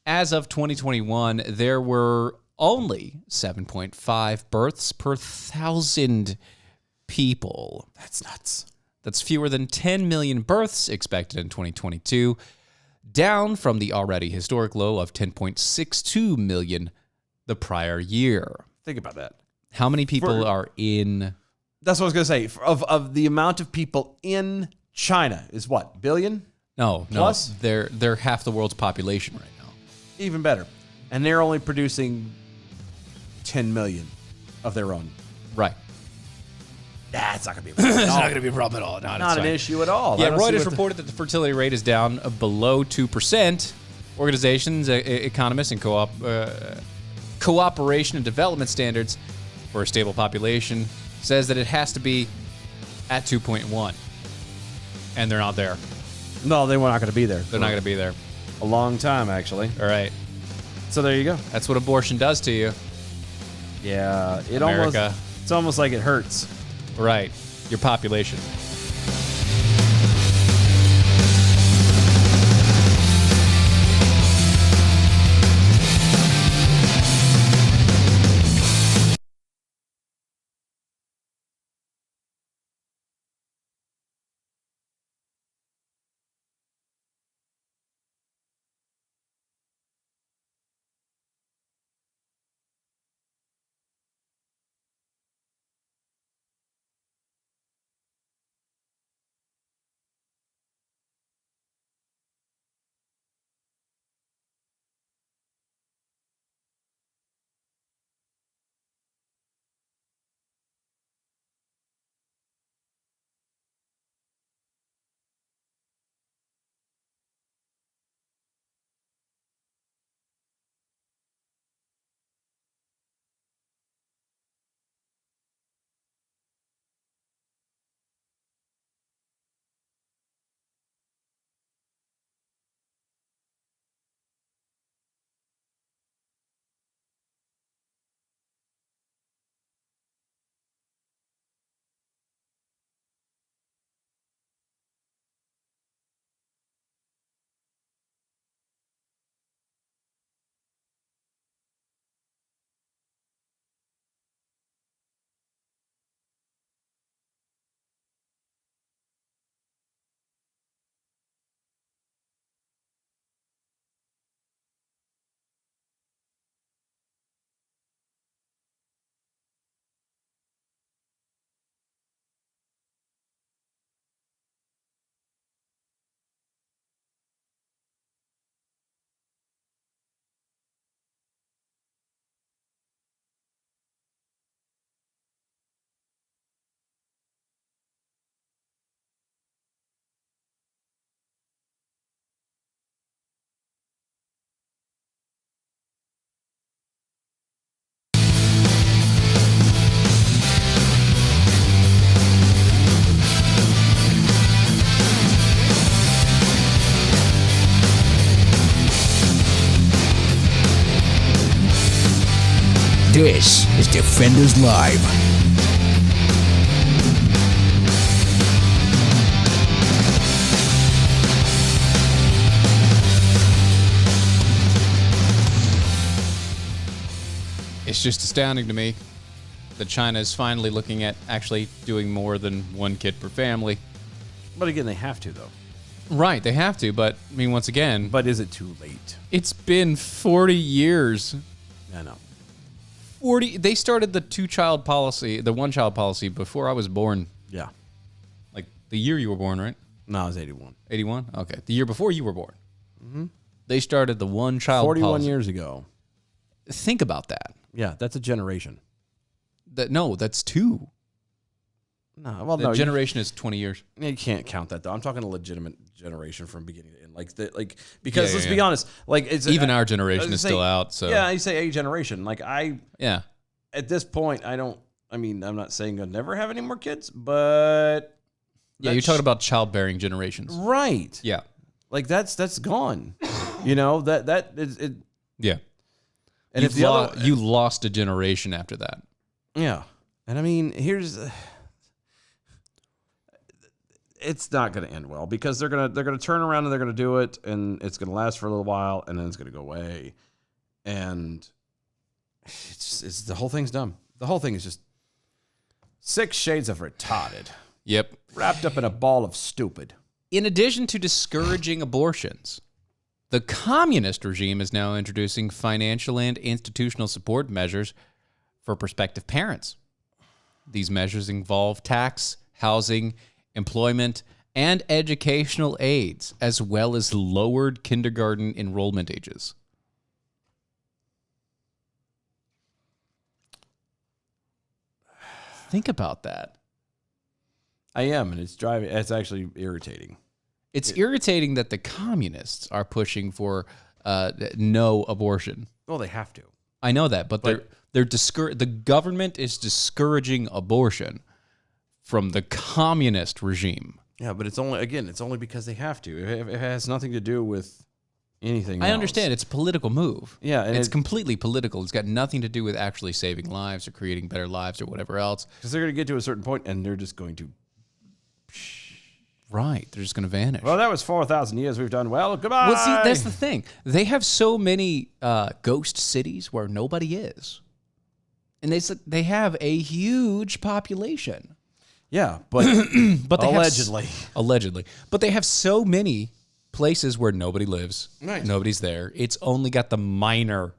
as of 2021, there were only 7.5 births per 1,000 people. That's nuts. That's fewer than 10 million births expected in 2022, down from the already historic low of 10.62 million the prior year. Think about that. How many people are in... That's what I was going to say. Of the amount of people in China is what? Billion? No. Plus? They're half the world's population right now. Even better. And they're only producing 10 million of their own. Right. That's not going to be a problem. It's not going to be a problem at all. No, not an issue at all. Yeah, Reuters reported that the fertility rate is down below 2%. Organizations, economists, and cooperation and development standards for a stable population says that it has to be at 2.1. And they're not there. No, they were not going to be there. They're not going to be there. A long time, actually. All right. So there you go. That's what abortion does to you. Yeah. America. It's almost like it hurts. Right. Your population. This is Defenders Live. It's just astounding to me that China is finally looking at actually doing more than one kid per family. But again, they have to, though. Right, they have to, but I mean, once again, But is it too late? it's been 40 years. I know. 40. They started the two-child policy, the one-child policy before I was born. Yeah. Like the year you were born, right? No, I was 81. 81? Okay. The year before you were born. Mm-hmm. They started the one-child 41 policy. years ago. Think about that. Yeah, that's a generation. No, that's two. No, well, The no. generation is 20 years. You can't count that, though. I'm talking a legitimate generation from beginning to end. Because Yeah, let's yeah, be yeah. honest. It's Even our I generation is say- still out, so. Yeah, you say a generation. Yeah. At this point, I'm not saying I'll never have any more kids, but. Yeah, you're talking about childbearing generations. Right. Yeah. That's gone. That is it. Yeah. And if you lost a generation after that. Yeah. And I mean, it's not going to end well because they're going to turn around and they're going to do it and it's going to last for a little while and then it's going to go away. And it's the whole thing's dumb. The whole thing is just 6 shades of retarded. Yep. Wrapped up in a ball of stupid. In addition to discouraging abortions, the communist regime is now introducing financial and institutional support measures for prospective parents. These measures involve tax, housing, employment, and educational aids, as well as lowered kindergarten enrollment ages. Think about that. I am, and it's actually irritating. It's irritating that the communists are pushing for no abortion. Well, they have to. I know that, but the government is discouraging abortion from the communist regime. Yeah, but it's only because they have to. It has nothing to do with anything I else. understand it's a political move. Yeah, and it's completely political. It's got nothing to do with actually saving lives or creating better lives or whatever else. Because they're going to get to a certain point and they're just going to. Right, they're just going to vanish. Well, that was 4,000 years. We've done well. Goodbye. Well, see, that's the thing. They have so many ghost cities where nobody is, and they have a huge population. Yeah, but but they allegedly, but they have so many places where nobody lives. Right. Nobody's there. It's only got the minor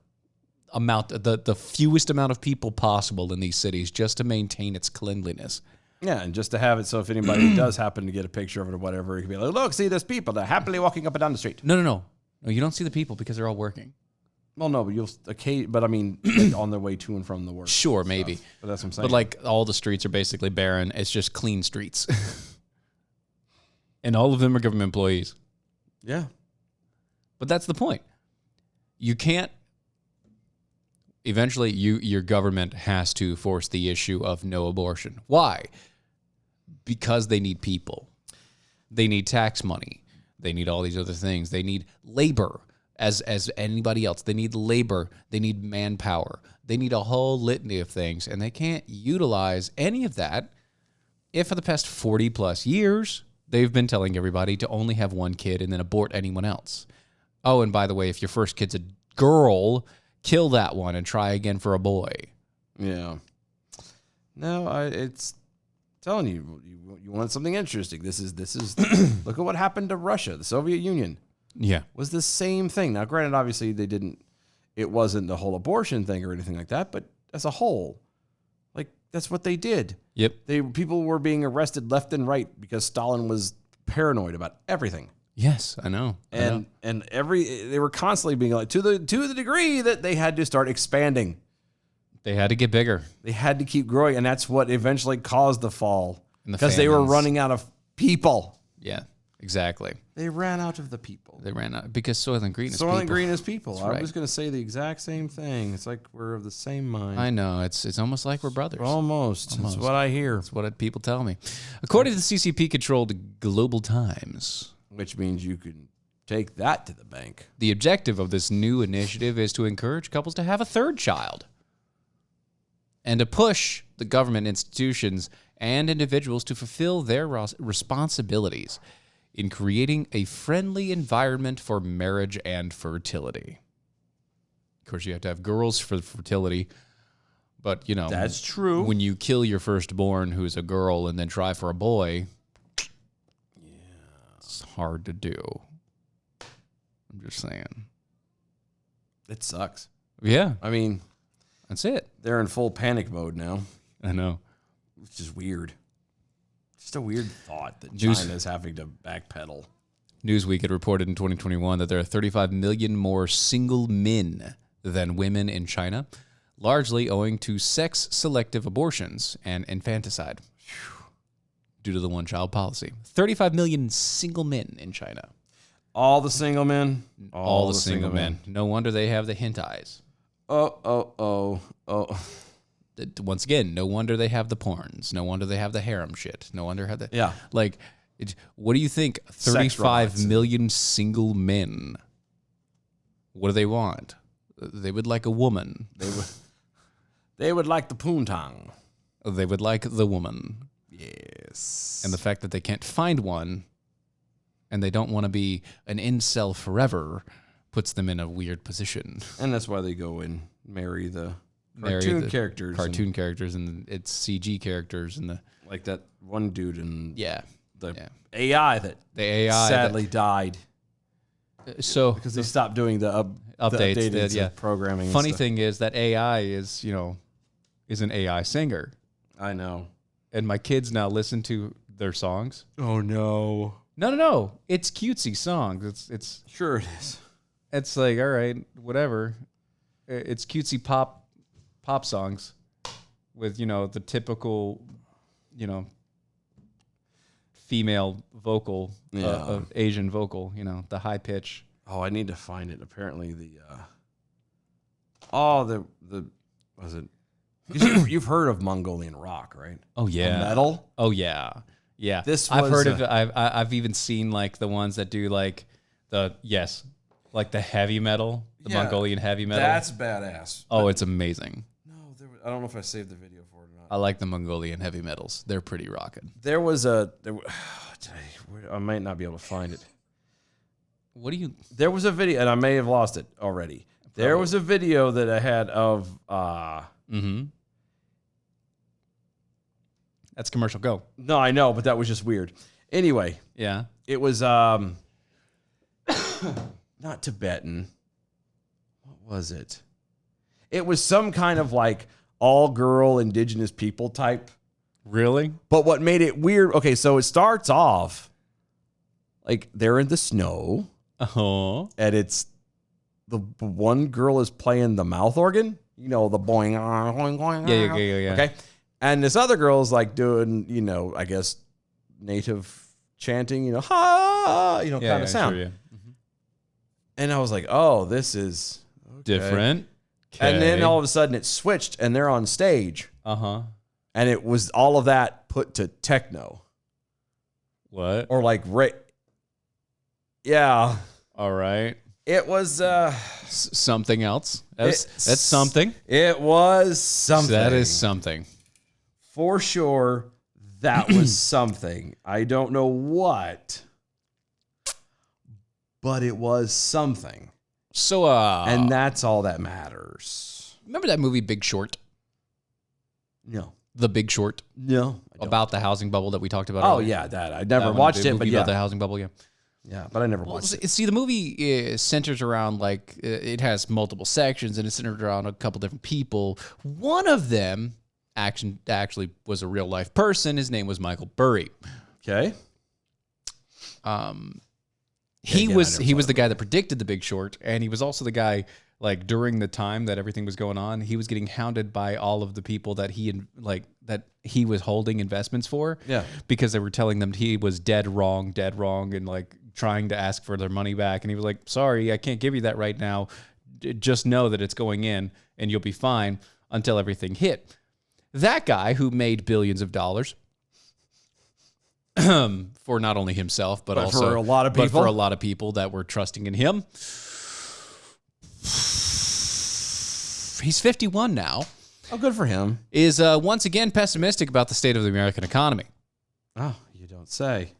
amount, the fewest amount of people possible in these cities just to maintain its cleanliness. Yeah, and just to have it so if anybody does happen to get a picture of it or whatever, it can be like, look, see, there's people. They're happily walking up and down the street. No, you don't see the people because they're all working. Well, no, but I mean, like on their way to and from the work. Sure, maybe. But that's what I'm saying. But like all the streets are basically barren. It's just clean streets. And all of them are government employees. Yeah. But that's the point. You can't. Eventually, your government has to force the issue of no abortion. Why? Because they need people. They need tax money. They need all these other things. They need labor as anybody else. They need labor. They need manpower. They need a whole litany of things, and they can't utilize any of that if for the past 40 plus years they've been telling everybody to only have one kid and then abort anyone else. Oh, and by the way, if your first kid's a girl, kill that one and try again for a boy. Yeah. No, it's telling you want something interesting. This is look at what happened to Russia, the Soviet Union. Yeah. Was the same thing. Now, granted, obviously it wasn't the whole abortion thing or anything like that, but as a whole, like that's what they did. Yep. People were being arrested left and right because Stalin was paranoid about everything. Yes, I know. And they were constantly being like to the degree that they had to start expanding. They had to get bigger. They had to keep growing, and that's what eventually caused the fall. Because they were running out of people. Yeah, exactly. They ran out of the people. They ran out because Soylent Green is people. Soylent Green is people. That's I right. was going to say the exact same thing. It's like we're of the same mind. I know. It's almost like we're brothers. Almost. That's what I hear. That's what people tell me. According to the CCP-controlled Global Times, which means you can take that to the bank. The objective of this new initiative is to encourage couples to have a third child. and to push the government institutions and individuals to fulfill their responsibilities in creating a friendly environment for marriage and fertility. Of course, you have to have girls for fertility, but, you know, That's true. When you kill your firstborn, who's a girl, and then try for a boy, it's hard to do. I'm just saying. It sucks. Yeah. I mean, that's it. They're in full panic mode now. I know. Which is weird. Just a weird thought that News- China is having to backpedal. Newsweek had reported in 2021 that there are 35 million more single men than women in China, largely owing to sex-selective abortions and infanticide due to the one-child policy. 35 million single men in China. All the single men? All the single men. No wonder they have the hint eyes. Oh. Once again, no wonder they have the porns. No wonder they have the harem shit. No wonder have the... Yeah. Like, what do you think? Sex 35 robots. million single men. What do they want? They would like a woman. They would like the poontang. They would like the woman. Yes. And the fact that they can't find one and they don't want to be an incel forever puts them in a weird position. And that's why they go and marry the cartoon characters. Cartoon characters and it's CG characters and the... Like that one dude in the AI that sadly died. So because they stopped doing the updates, the programming. and Funny stuff. thing is that AI is an AI singer. I know. And my kids now listen to their songs. Oh no. No. It's cutesy songs. It's sure it is. It's like, all right, whatever. It's cutesy pop songs with, the typical, female vocal, Asian vocal, the high pitch. Oh, I need to find it. Apparently the was it? 'Cause you've heard of Mongolian rock, right? Oh yeah, metal. Oh yeah. Was I've heard of it. I've even seen like the ones that do like the heavy metal, the Mongolian heavy metal. That's badass. Oh, it's amazing. No, I don't know if I saved the video for it or not. I like the Mongolian heavy metals. They're pretty rocking. I might not be able to find it. What do you? There was a video, and I may have lost it already. Probably. There was a video that I had of. That's commercial. Go. No, I know, but that was just weird. Anyway. Yeah. It was not Tibetan. What was it? It was some kind of like all-girl indigenous people type. Really? But what made it weird? Okay, so it starts off like they're in the snow. And it's the one girl is playing the mouth organ. The boing, boing, boing. Yeah. Okay. And this other girl is like doing, I guess, native chanting, ha, kind of sound. Sure, yeah. And I was like, oh, this is okay. Different. And then all of a sudden it switched and they're on stage. And it was all of that put to techno. What? Or like, yeah. All right. It was something else. That's something. It was something. That is something. For sure, that was something. I don't know what, but it was something. So, and that's all that matters. Remember that movie Big Short? No. The Big Short? No. About the housing bubble that we talked about earlier? earlier? Yeah, that. I never watched it, but yeah. About the housing bubble, yeah. Yeah, but I never watched it. See, the movie centers around, like, it has multiple sections, and it's centered around a couple different people. One of them actually was a real-life person. His name was Michael Burry. Okay. He was the guy that predicted The Big Short, and he was also the guy, like, during the time that everything was going on, he was getting hounded by all of the people that he was holding investments for. Yeah. Because they were telling them he was dead wrong, and like trying to ask for their money back. And he was like, sorry, I can't give you that right now. Just know that it's going in and you'll be fine until everything hit. That guy who made billions of dollars for not only himself, but also for a lot of people. But for a lot of people that were trusting in him. He's 51 now. Oh, good for him. is once again pessimistic about the state of the American economy. Oh, you don't say.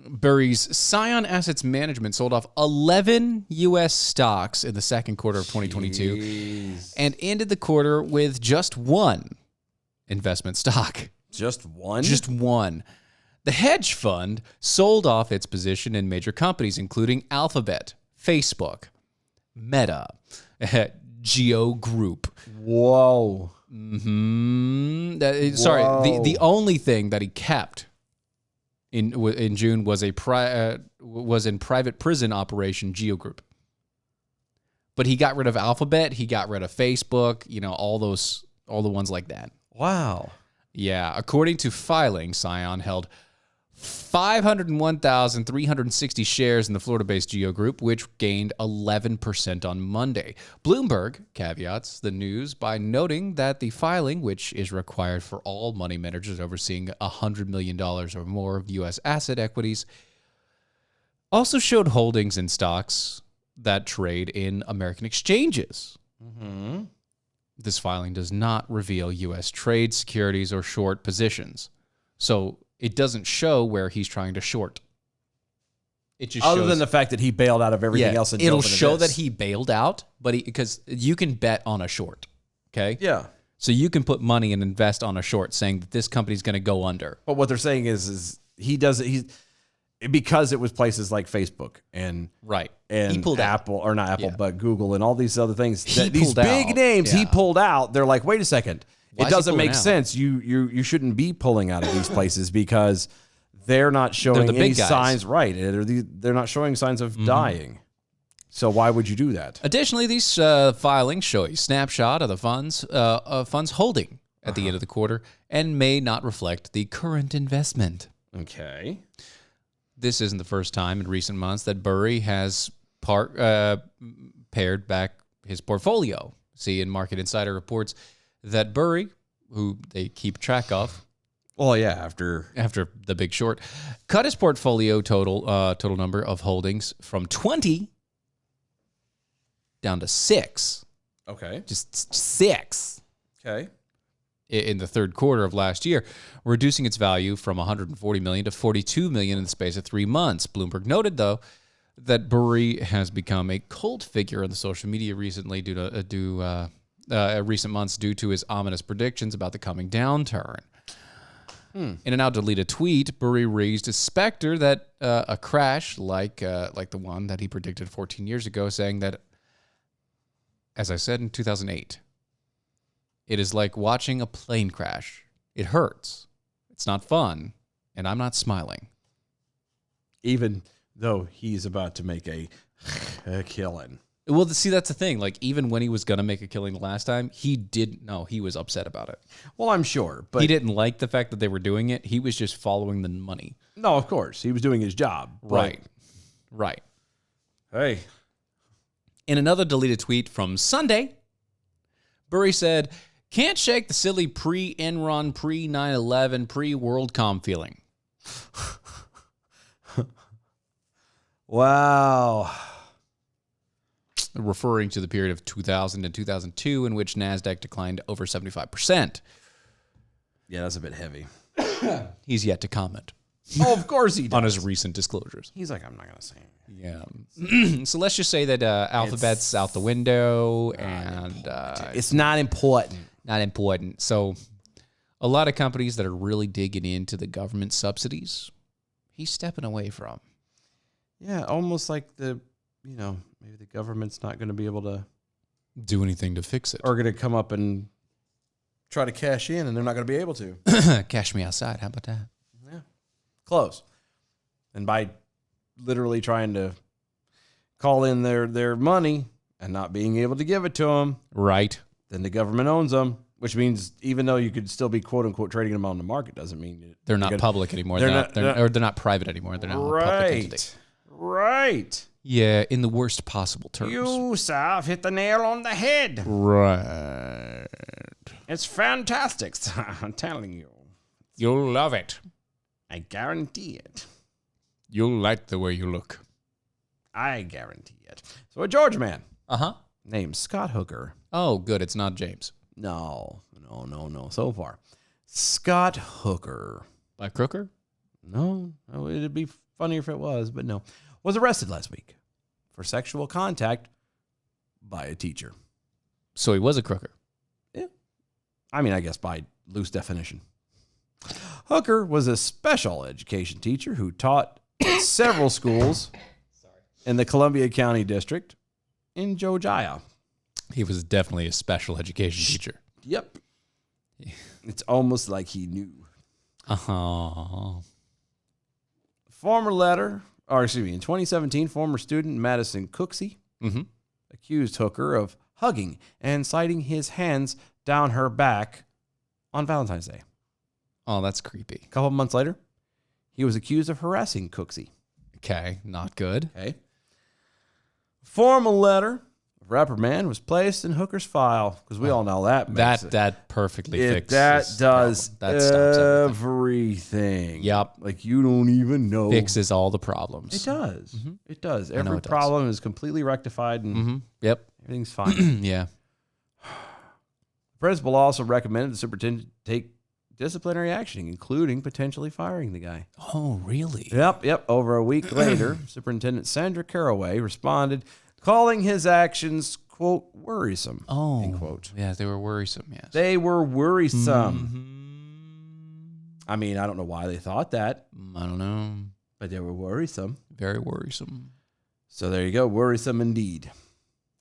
Burry's Scion Assets Management sold off 11 U.S. stocks in the second quarter of 2022 Jeez. and ended the quarter with just one investment stock. Just one? Just one. The hedge fund sold off its position in major companies, including Alphabet, Facebook, Meta, Geo Group. Whoa. Sorry, Whoa. the only thing that he kept in June was in private prison operation Geo Group. But he got rid of Alphabet, he got rid of Facebook, all the ones like that. Wow. Yeah, according to filing, Scion held 501,360 shares in the Florida-based Geo Group, which gained 11% on Monday. Bloomberg caveats the news by noting that the filing, which is required for all money managers overseeing $100 million or more of U.S. asset equities, also showed holdings in stocks that trade in American exchanges. This filing does not reveal U.S. trade securities or short positions. So it doesn't show where he's trying to short. It just Other shows, than the fact that he bailed out of everything else. And it'll dove into show this. that he bailed out, but because you can bet on a short, okay? Yeah. So you can put money and invest on a short, saying that this company's going to go under. But what they're saying is he does it. He's because it was places like Facebook and Right. and He pulled out. Apple or not Apple, Yeah. but Google and all these other things. He These pulled big out. names he Yeah. pulled out. They're like, wait a second, Why it is he doesn't pulling make out? sense. You shouldn't be pulling out of these places because they're not showing the big any guys. signs. Right, they're not showing signs of dying. So why would you do that? Additionally, these filings show a snapshot of the funds holding at the end of the quarter and may not reflect the current investment. Okay. This isn't the first time in recent months that Burry has pared back his portfolio. See, in Market Insider reports that Burry, who they keep track of, Well, yeah. After The Big Short, cut his portfolio total number of holdings from 20 down to 6. okay, Just 6. okay. In the third quarter of last year, reducing its value from $140 million to $42 million in the space of 3 months. Bloomberg noted, though, that Burry has become a cult figure in the social media recently recent months due to his ominous predictions about the coming downturn. In a now deleted tweet, Burry raised a specter that a crash like the one that he predicted 14 years ago, saying that, as I said in 2008, it is like watching a plane crash. It hurts. It's not fun, and I'm not smiling. Even though he's about to make a killing. Well, see, that's the thing. Like, even when he was going to make a killing the last time, he didn't know. He was upset about it. Well, I'm sure, but He didn't like the fact that they were doing it. He was just following the money. no, of course he was doing his job. but- Right. Hey, In another deleted tweet from Sunday, Burry said, "Can't shake the silly pre-Enron, pre-9/11, pre-WorldCom feeling." wow. Referring to the period of 2000 and 2002 in which NASDAQ declined over 75%. Yeah, that's a bit heavy. He's yet to comment Oh, of course he does. on his recent disclosures. He's like, I'm not gonna say anything. Yeah. So let's just say that Alphabet's out the window and It's not important. not important. So a lot of companies that are really digging into the government subsidies, he's stepping away from. Yeah, almost like maybe the government's not going to be able to, Do anything to fix it. or going to come up and try to cash in, and they're not going to be able to. Cash me outside. How about that? Yeah, close. And by literally trying to call in their money and not being able to give it to them, Right. then the government owns them. Which means even though you could still be quote unquote trading them on the market, doesn't mean They're not public anymore. they're They're not private anymore. They're not a public entity. Right. Yeah, in the worst possible terms. You, sir, have hit the nail on the head. Right. It's fantastic, sir. I'm telling you. You'll love it. I guarantee it. You'll like the way you look. I guarantee it. So a Georgia man Uh-huh. named Scott Hooker. Oh, good. It's not James. No. So far. Scott Hooker. By Crooker? No, it'd be funnier if it was, but no. Was arrested last week for sexual contact by a teacher. So he was a crooker. Yeah. I mean, I guess by loose definition. Hooker was a special education teacher who taught at several schools in the Columbia County District in Jojaya. He was definitely a special education teacher. Yep. It's almost like he knew. Uh-huh. In 2017, former student Madison Cooksey accused Hooker of hugging and sliding his hands down her back on Valentine's Day. Oh, that's creepy. A couple months later, he was accused of harassing Cooksey. Okay, not good. Okay. Formal letter of reprimand was placed in Hooker's file because we all know that makes That perfectly fixes that does that stops everything. everything. Yep. Like you don't even know. Fixes all the problems. It does. It does. I know Every it does. problem is completely rectified and Yep. everything's fine. Yeah. The principal also recommended the superintendent take disciplinary action, including potentially firing the guy. Oh, really? Yep. Over a week later, Superintendent Sandra Caraway responded, calling his actions, quote, worrisome. Oh, end quote. Yeah, they were worrisome, yes. They were worrisome. I mean, I don't know why they thought that. I don't know. But they were worrisome. Very worrisome. So there you go. Worrisome indeed.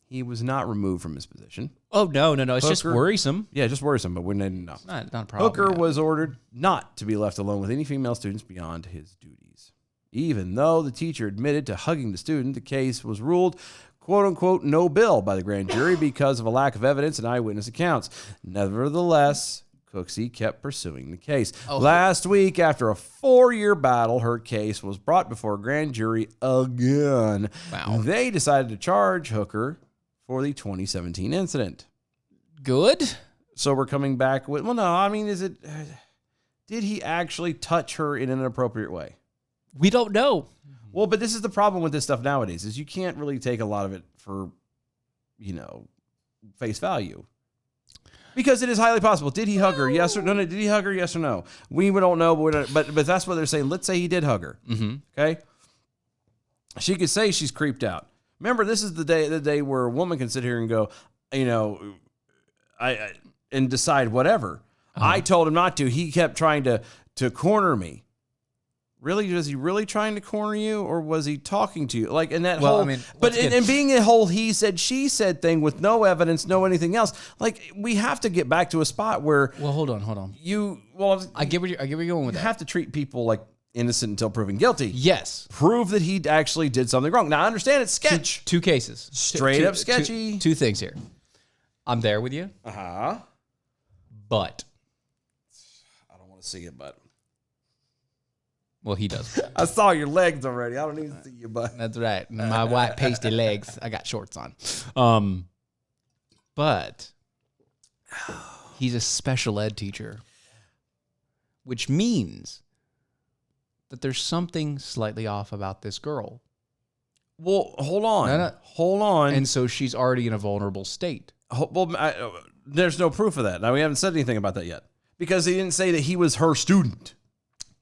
He was not removed from his position. Oh, no. It's just Hooker- worrisome. Yeah, just worrisome, but we didn't know. Not a problem. Hooker yeah. was ordered not to be left alone with any female students beyond his duties. Even though the teacher admitted to hugging the student, the case was ruled, quote unquote, no bill by the grand jury because of a lack of evidence and eyewitness accounts. Nevertheless, Cooksey kept pursuing the case. Last week, after a 4-year battle, her case was brought before a grand jury again. Wow. They decided to charge Hooker for the 2017 incident. Good? So we're coming back with, well, no, I mean, did he actually touch her in an inappropriate way? We don't know. Well, but this is the problem with this stuff nowadays, is you can't really take a lot of it for, face value. Because it is highly possible. Did he hug her? Yes or no? Did he hug her? Yes or no? We don't know, but that's what they're saying. Let's say he did hug her. Mm-hmm. Okay? She could say she's creeped out. Remember, this is the day where a woman can sit here and go, I and decide whatever. I told him not to. He kept trying to corner me. Really? Was he really trying to corner you, or was he talking to you? Like in that whole, but and being a whole he said, she said thing with no evidence, no anything else. Like we have to get back to a spot where. Well, hold on. I get where you're going with that. You have to treat people like innocent until proven guilty. Yes. Prove that he actually did something wrong. Now I understand it's sketch. Two cases. Straight up sketchy. Two things here. I'm there with you. But I don't want to see it, but. Well, he does. I saw your legs already. I don't need to see your butt. That's right. My white pasty legs. I got shorts on. But he's a special ed teacher, which means that there's something slightly off about this girl. Well, hold on. No. Hold on. And so she's already in a vulnerable state. Well, there's no proof of that. Now, we haven't said anything about that yet because he didn't say that he was her student.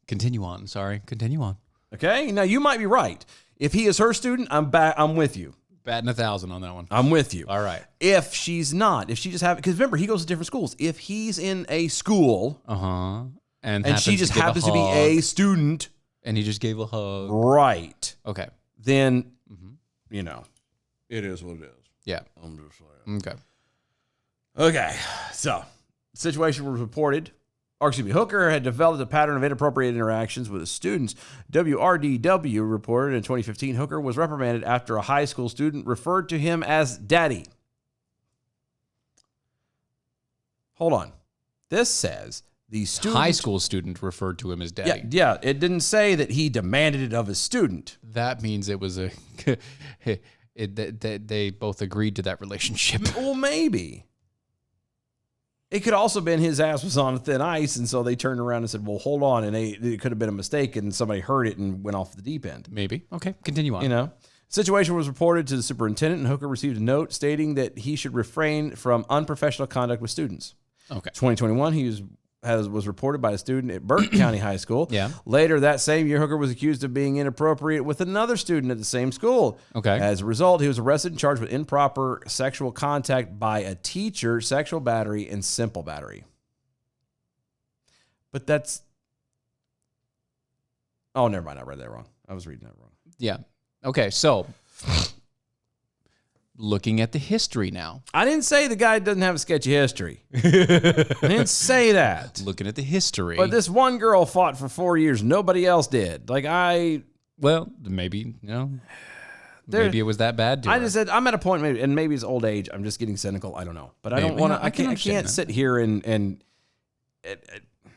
Continue on. Continue on. Okay. Now, you might be right. If he is her student, I'm with you. Batting 1,000 on that one. I'm with you. All right. If she's not, if she just because remember, he goes to different schools. If he's in a school, and she just happens to be a student, and he just gave a hug, right? Okay. Then, it is what it is. Yeah. I'm just saying. Okay. So, the situation was reported. Hooker had developed a pattern of inappropriate interactions with his students. WRDW reported in 2015 Hooker was reprimanded after a high school student referred to him as daddy. Hold on. This says the student... High school student referred to him as daddy. Yeah. It didn't say that he demanded it of his student. That means it was they both agreed to that relationship. Well, maybe. It could also have been his ass was on thin ice, and so they turned around and said, well, hold on, and it could have been a mistake, and somebody heard it and went off the deep end. Maybe. Okay, continue on. Situation was reported to the superintendent, and Hooker received a note stating that he should refrain from unprofessional conduct with students. Okay. 2021, he was reported by a student at Burke County High School. Yeah. Later that same year, Hooker was accused of being inappropriate with another student at the same school. Okay. As a result, he was arrested and charged with improper sexual contact by a teacher, sexual battery, and simple battery. But that's... Oh, never mind. I read that wrong. I was reading that wrong. Yeah. Okay, so looking at the history now. I didn't say the guy doesn't have a sketchy history. I didn't say that. Looking at the history. But this one girl fought for 4 years. Nobody else did. Well, maybe, maybe it was that bad to her. I just said, I'm at a point, maybe it's old age. I'm just getting cynical. I don't know. But I don't Maybe. want to, I I can can't understand that. sit here and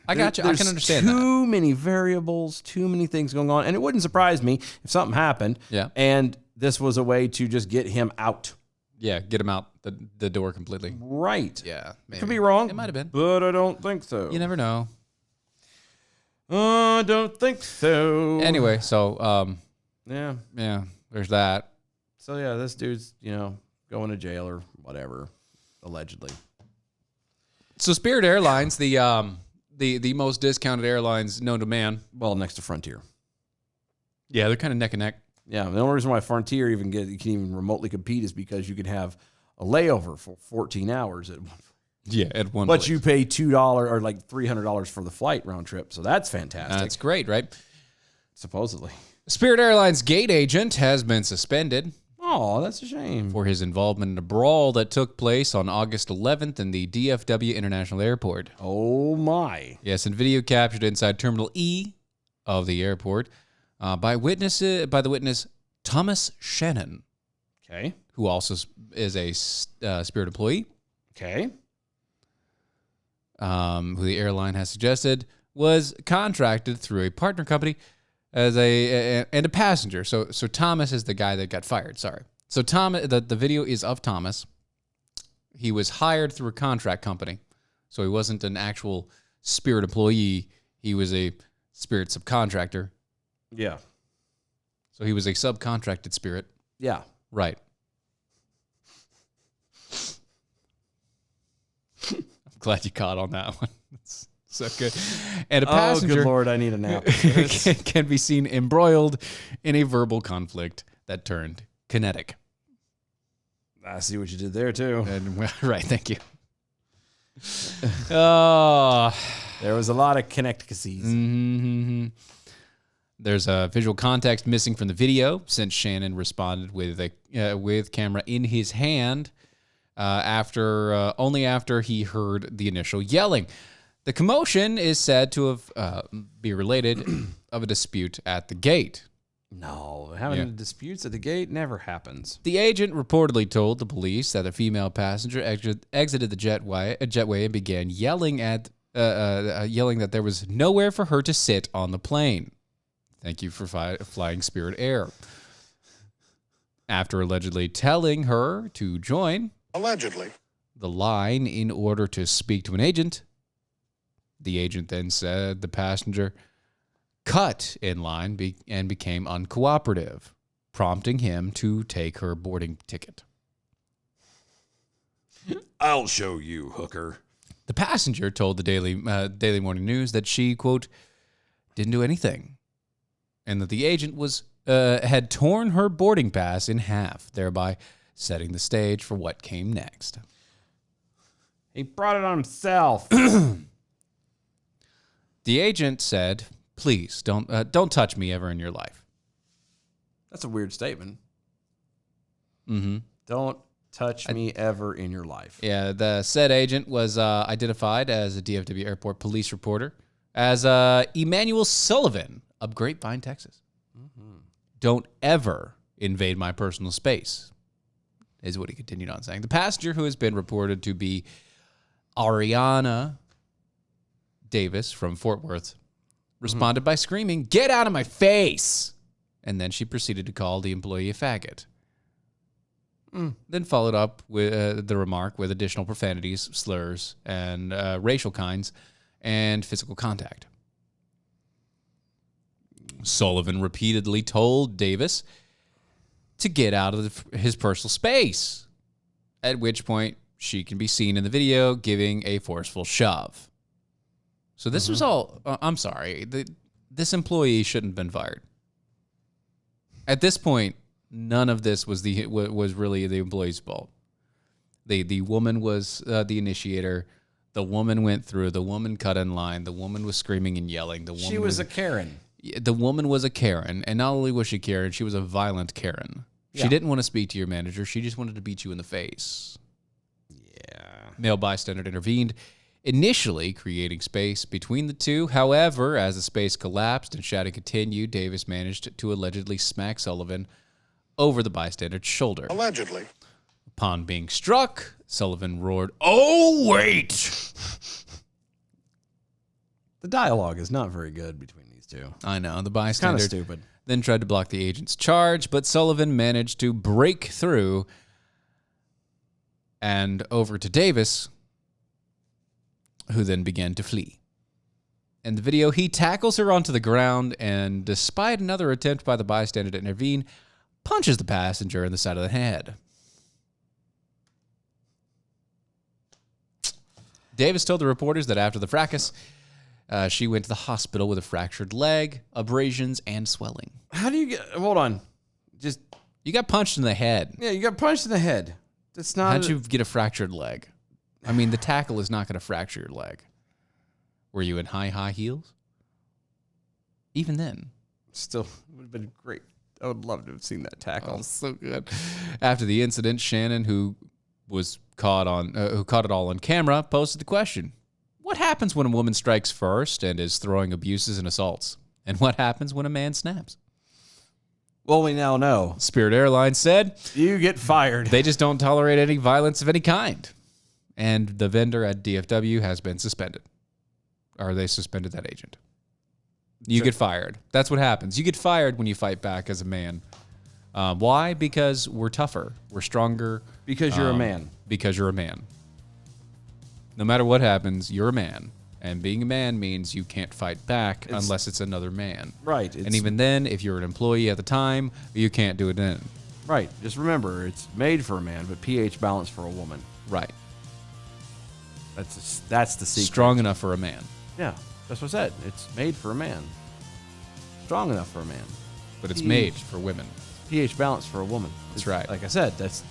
I got you. I can understand that. Too many variables, too many things going on. And it wouldn't surprise me if something happened. Yeah. And this was a way to just get him out. Yeah, get him out the door completely. Right. Yeah. Maybe. Could be wrong. It might have been. But I don't think so. You never know. I don't think so. Anyway, so Yeah. there's that. So yeah, this dude's, going to jail or whatever, allegedly. So Spirit Airlines, the most discounted airlines known to man. Well, next to Frontier. Yeah, they're kind of neck and neck. Yeah, the only reason why Frontier can even remotely compete is because you could have a layover for 14 hours at one. Yeah, at one. But place. you pay $2 or like $300 for the flight round trip, so that's fantastic. That's great, right? Supposedly. Spirit Airlines gate agent has been suspended. Oh, that's a shame. For his involvement in a brawl that took place on August 11th in the DFW International Airport. Oh, my. Yes, and video captured inside Terminal E of the airport by the witness Thomas Shannon. Okay. Who also is a Spirit employee. Okay. Who the airline has suggested was contracted through a partner company as a passenger. So Thomas is the guy that got fired. Sorry. So Thomas, the video is of Thomas. He was hired through a contract company, so he wasn't an actual Spirit employee. He was a Spirit subcontractor. Yeah. So he was a subcontracted Spirit. Yeah. Right. I'm glad you caught on that one. It's so good. And a passenger, oh, good Lord, I need a nap. can be seen embroiled in a verbal conflict that turned kinetic. I see what you did there, too. And, right, thank you. Oh, there was a lot of connecticuses. Mm-hmm. There's a visual context missing from the video since Shannon responded with camera in his hand only after he heard the initial yelling. The commotion is said to have be related of a dispute at the gate. No, having disputes at the gate never happens. The agent reportedly told the police that a female passenger exited the jetway and began yelling that there was nowhere for her to sit on the plane. Thank you for flying Spirit Air. After allegedly telling her to join the line in order to speak to an agent, the agent then said the passenger cut in line and became uncooperative, prompting him to take her boarding ticket. I'll show you, hooker. The passenger told the Daily Morning News that she, quote, didn't do anything, and that the agent had torn her boarding pass in half, thereby setting the stage for what came next. He brought it on himself. The agent said, "Please don't touch me ever in your life." That's a weird statement. Mm-hmm. Don't touch me ever in your life. Yeah, the said agent was identified as a DFW Airport police reporter as Emmanuel Sullivan of Grapevine, Texas. Mm-hmm. Don't ever invade my personal space, is what he continued on saying. The passenger, who has been reported to be Ariana Davis from Fort Worth, responded by screaming, "Get out of my face!" And then she proceeded to call the employee a faggot. Then followed up with the remark with additional profanities, slurs, and racial kinds, and physical contact. Sullivan repeatedly told Davis to get out of his personal space, at which point she can be seen in the video giving a forceful shove. So this was all, I'm sorry, this employee shouldn't have been fired. At this point, none of this was really the employee's fault. The woman was the initiator. The woman went through. The woman cut in line. The woman was screaming and yelling. She was a Karen. The woman was a Karen, and not only was she Karen, she was a violent Karen. Yeah. She didn't want to speak to your manager. She just wanted to beat you in the face. Yeah. Male bystander intervened, initially creating space between the two. However, as the space collapsed and shouting continued, Davis managed to allegedly smack Sullivan over the bystander's shoulder. Allegedly. Upon being struck, Sullivan roared, "Oh, wait!" The dialogue is not very good between these two. I know. The Kind bystander of stupid. then tried to block the agent's charge, but Sullivan managed to break through and over to Davis, who then began to flee. In the video, he tackles her onto the ground and, despite another attempt by the bystander to intervene, punches the passenger in the side of the head. Davis told the reporters that after the fracas, she went to the hospital with a fractured leg, abrasions, and swelling. How do you get... Hold on. Just... You got punched in the head. Yeah, you got punched in the head. That's not... How'd you get a fractured leg? I mean, the tackle is not going to fracture your leg. Were you in high heels? Even then. Still, would have been great. I would love to have seen that tackle. Oh, so good. After the incident, Shannon, who caught it all on camera, posted the question: what happens when a woman strikes first and is throwing abuses and assaults? And what happens when a man snaps? Well, we now know. Spirit Airlines said, you get fired. They just don't tolerate any violence of any kind. And the vendor at DFW has been suspended. Or they suspended that agent. You get fired. That's what happens. You get fired when you fight back as a man. Why? Because we're tougher. We're stronger. Because you're a man. Because you're a man. No matter what happens, you're a man. And being a man means you can't fight back unless it's another man. Right. And even then, if you're an employee at the time, you can't do it then. Right. Just remember, it's made for a man, but pH balanced for a woman. Right. That's the secret. Strong enough for a man. Yeah. That's what I said. It's made for a man. Strong enough for a man. But it's made for women. pH balanced for a woman. That's right. Like I said, that's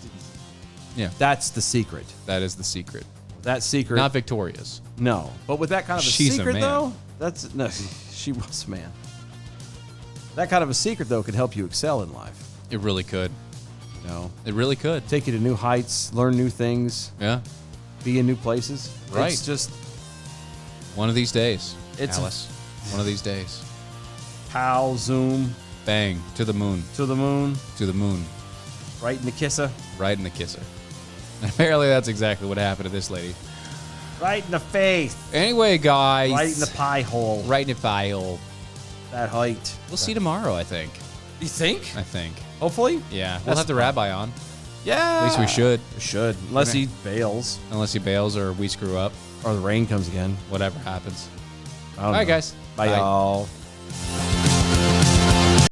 the secret. That is the secret. That secret. Not Victoria's. No. But with that kind of a She's secret, a man. though, she was a man. That kind of a secret, though, could help you excel in life. It really could. No. It really could. Take you to new heights, learn new things. Yeah. Be in new places. Right. It's just... One of these days, It's Alice. One of these days. Pow, zoom. Bang. To the moon. To the moon. To the moon. Right in the kisser. Right in the kisser. And apparently that's exactly what happened to this lady. Right in the face. Anyway, guys. Right in the pie hole. Right in the pie hole. That height. We'll see tomorrow, I think. You think? I think. Hopefully. Yeah. We'll That's have the rabbi on. Yeah. At least we should. We should. Unless he bails. Unless he bails or we screw up. Or the rain comes again. Whatever happens. I don't All right, know. guys. Bye, y'all.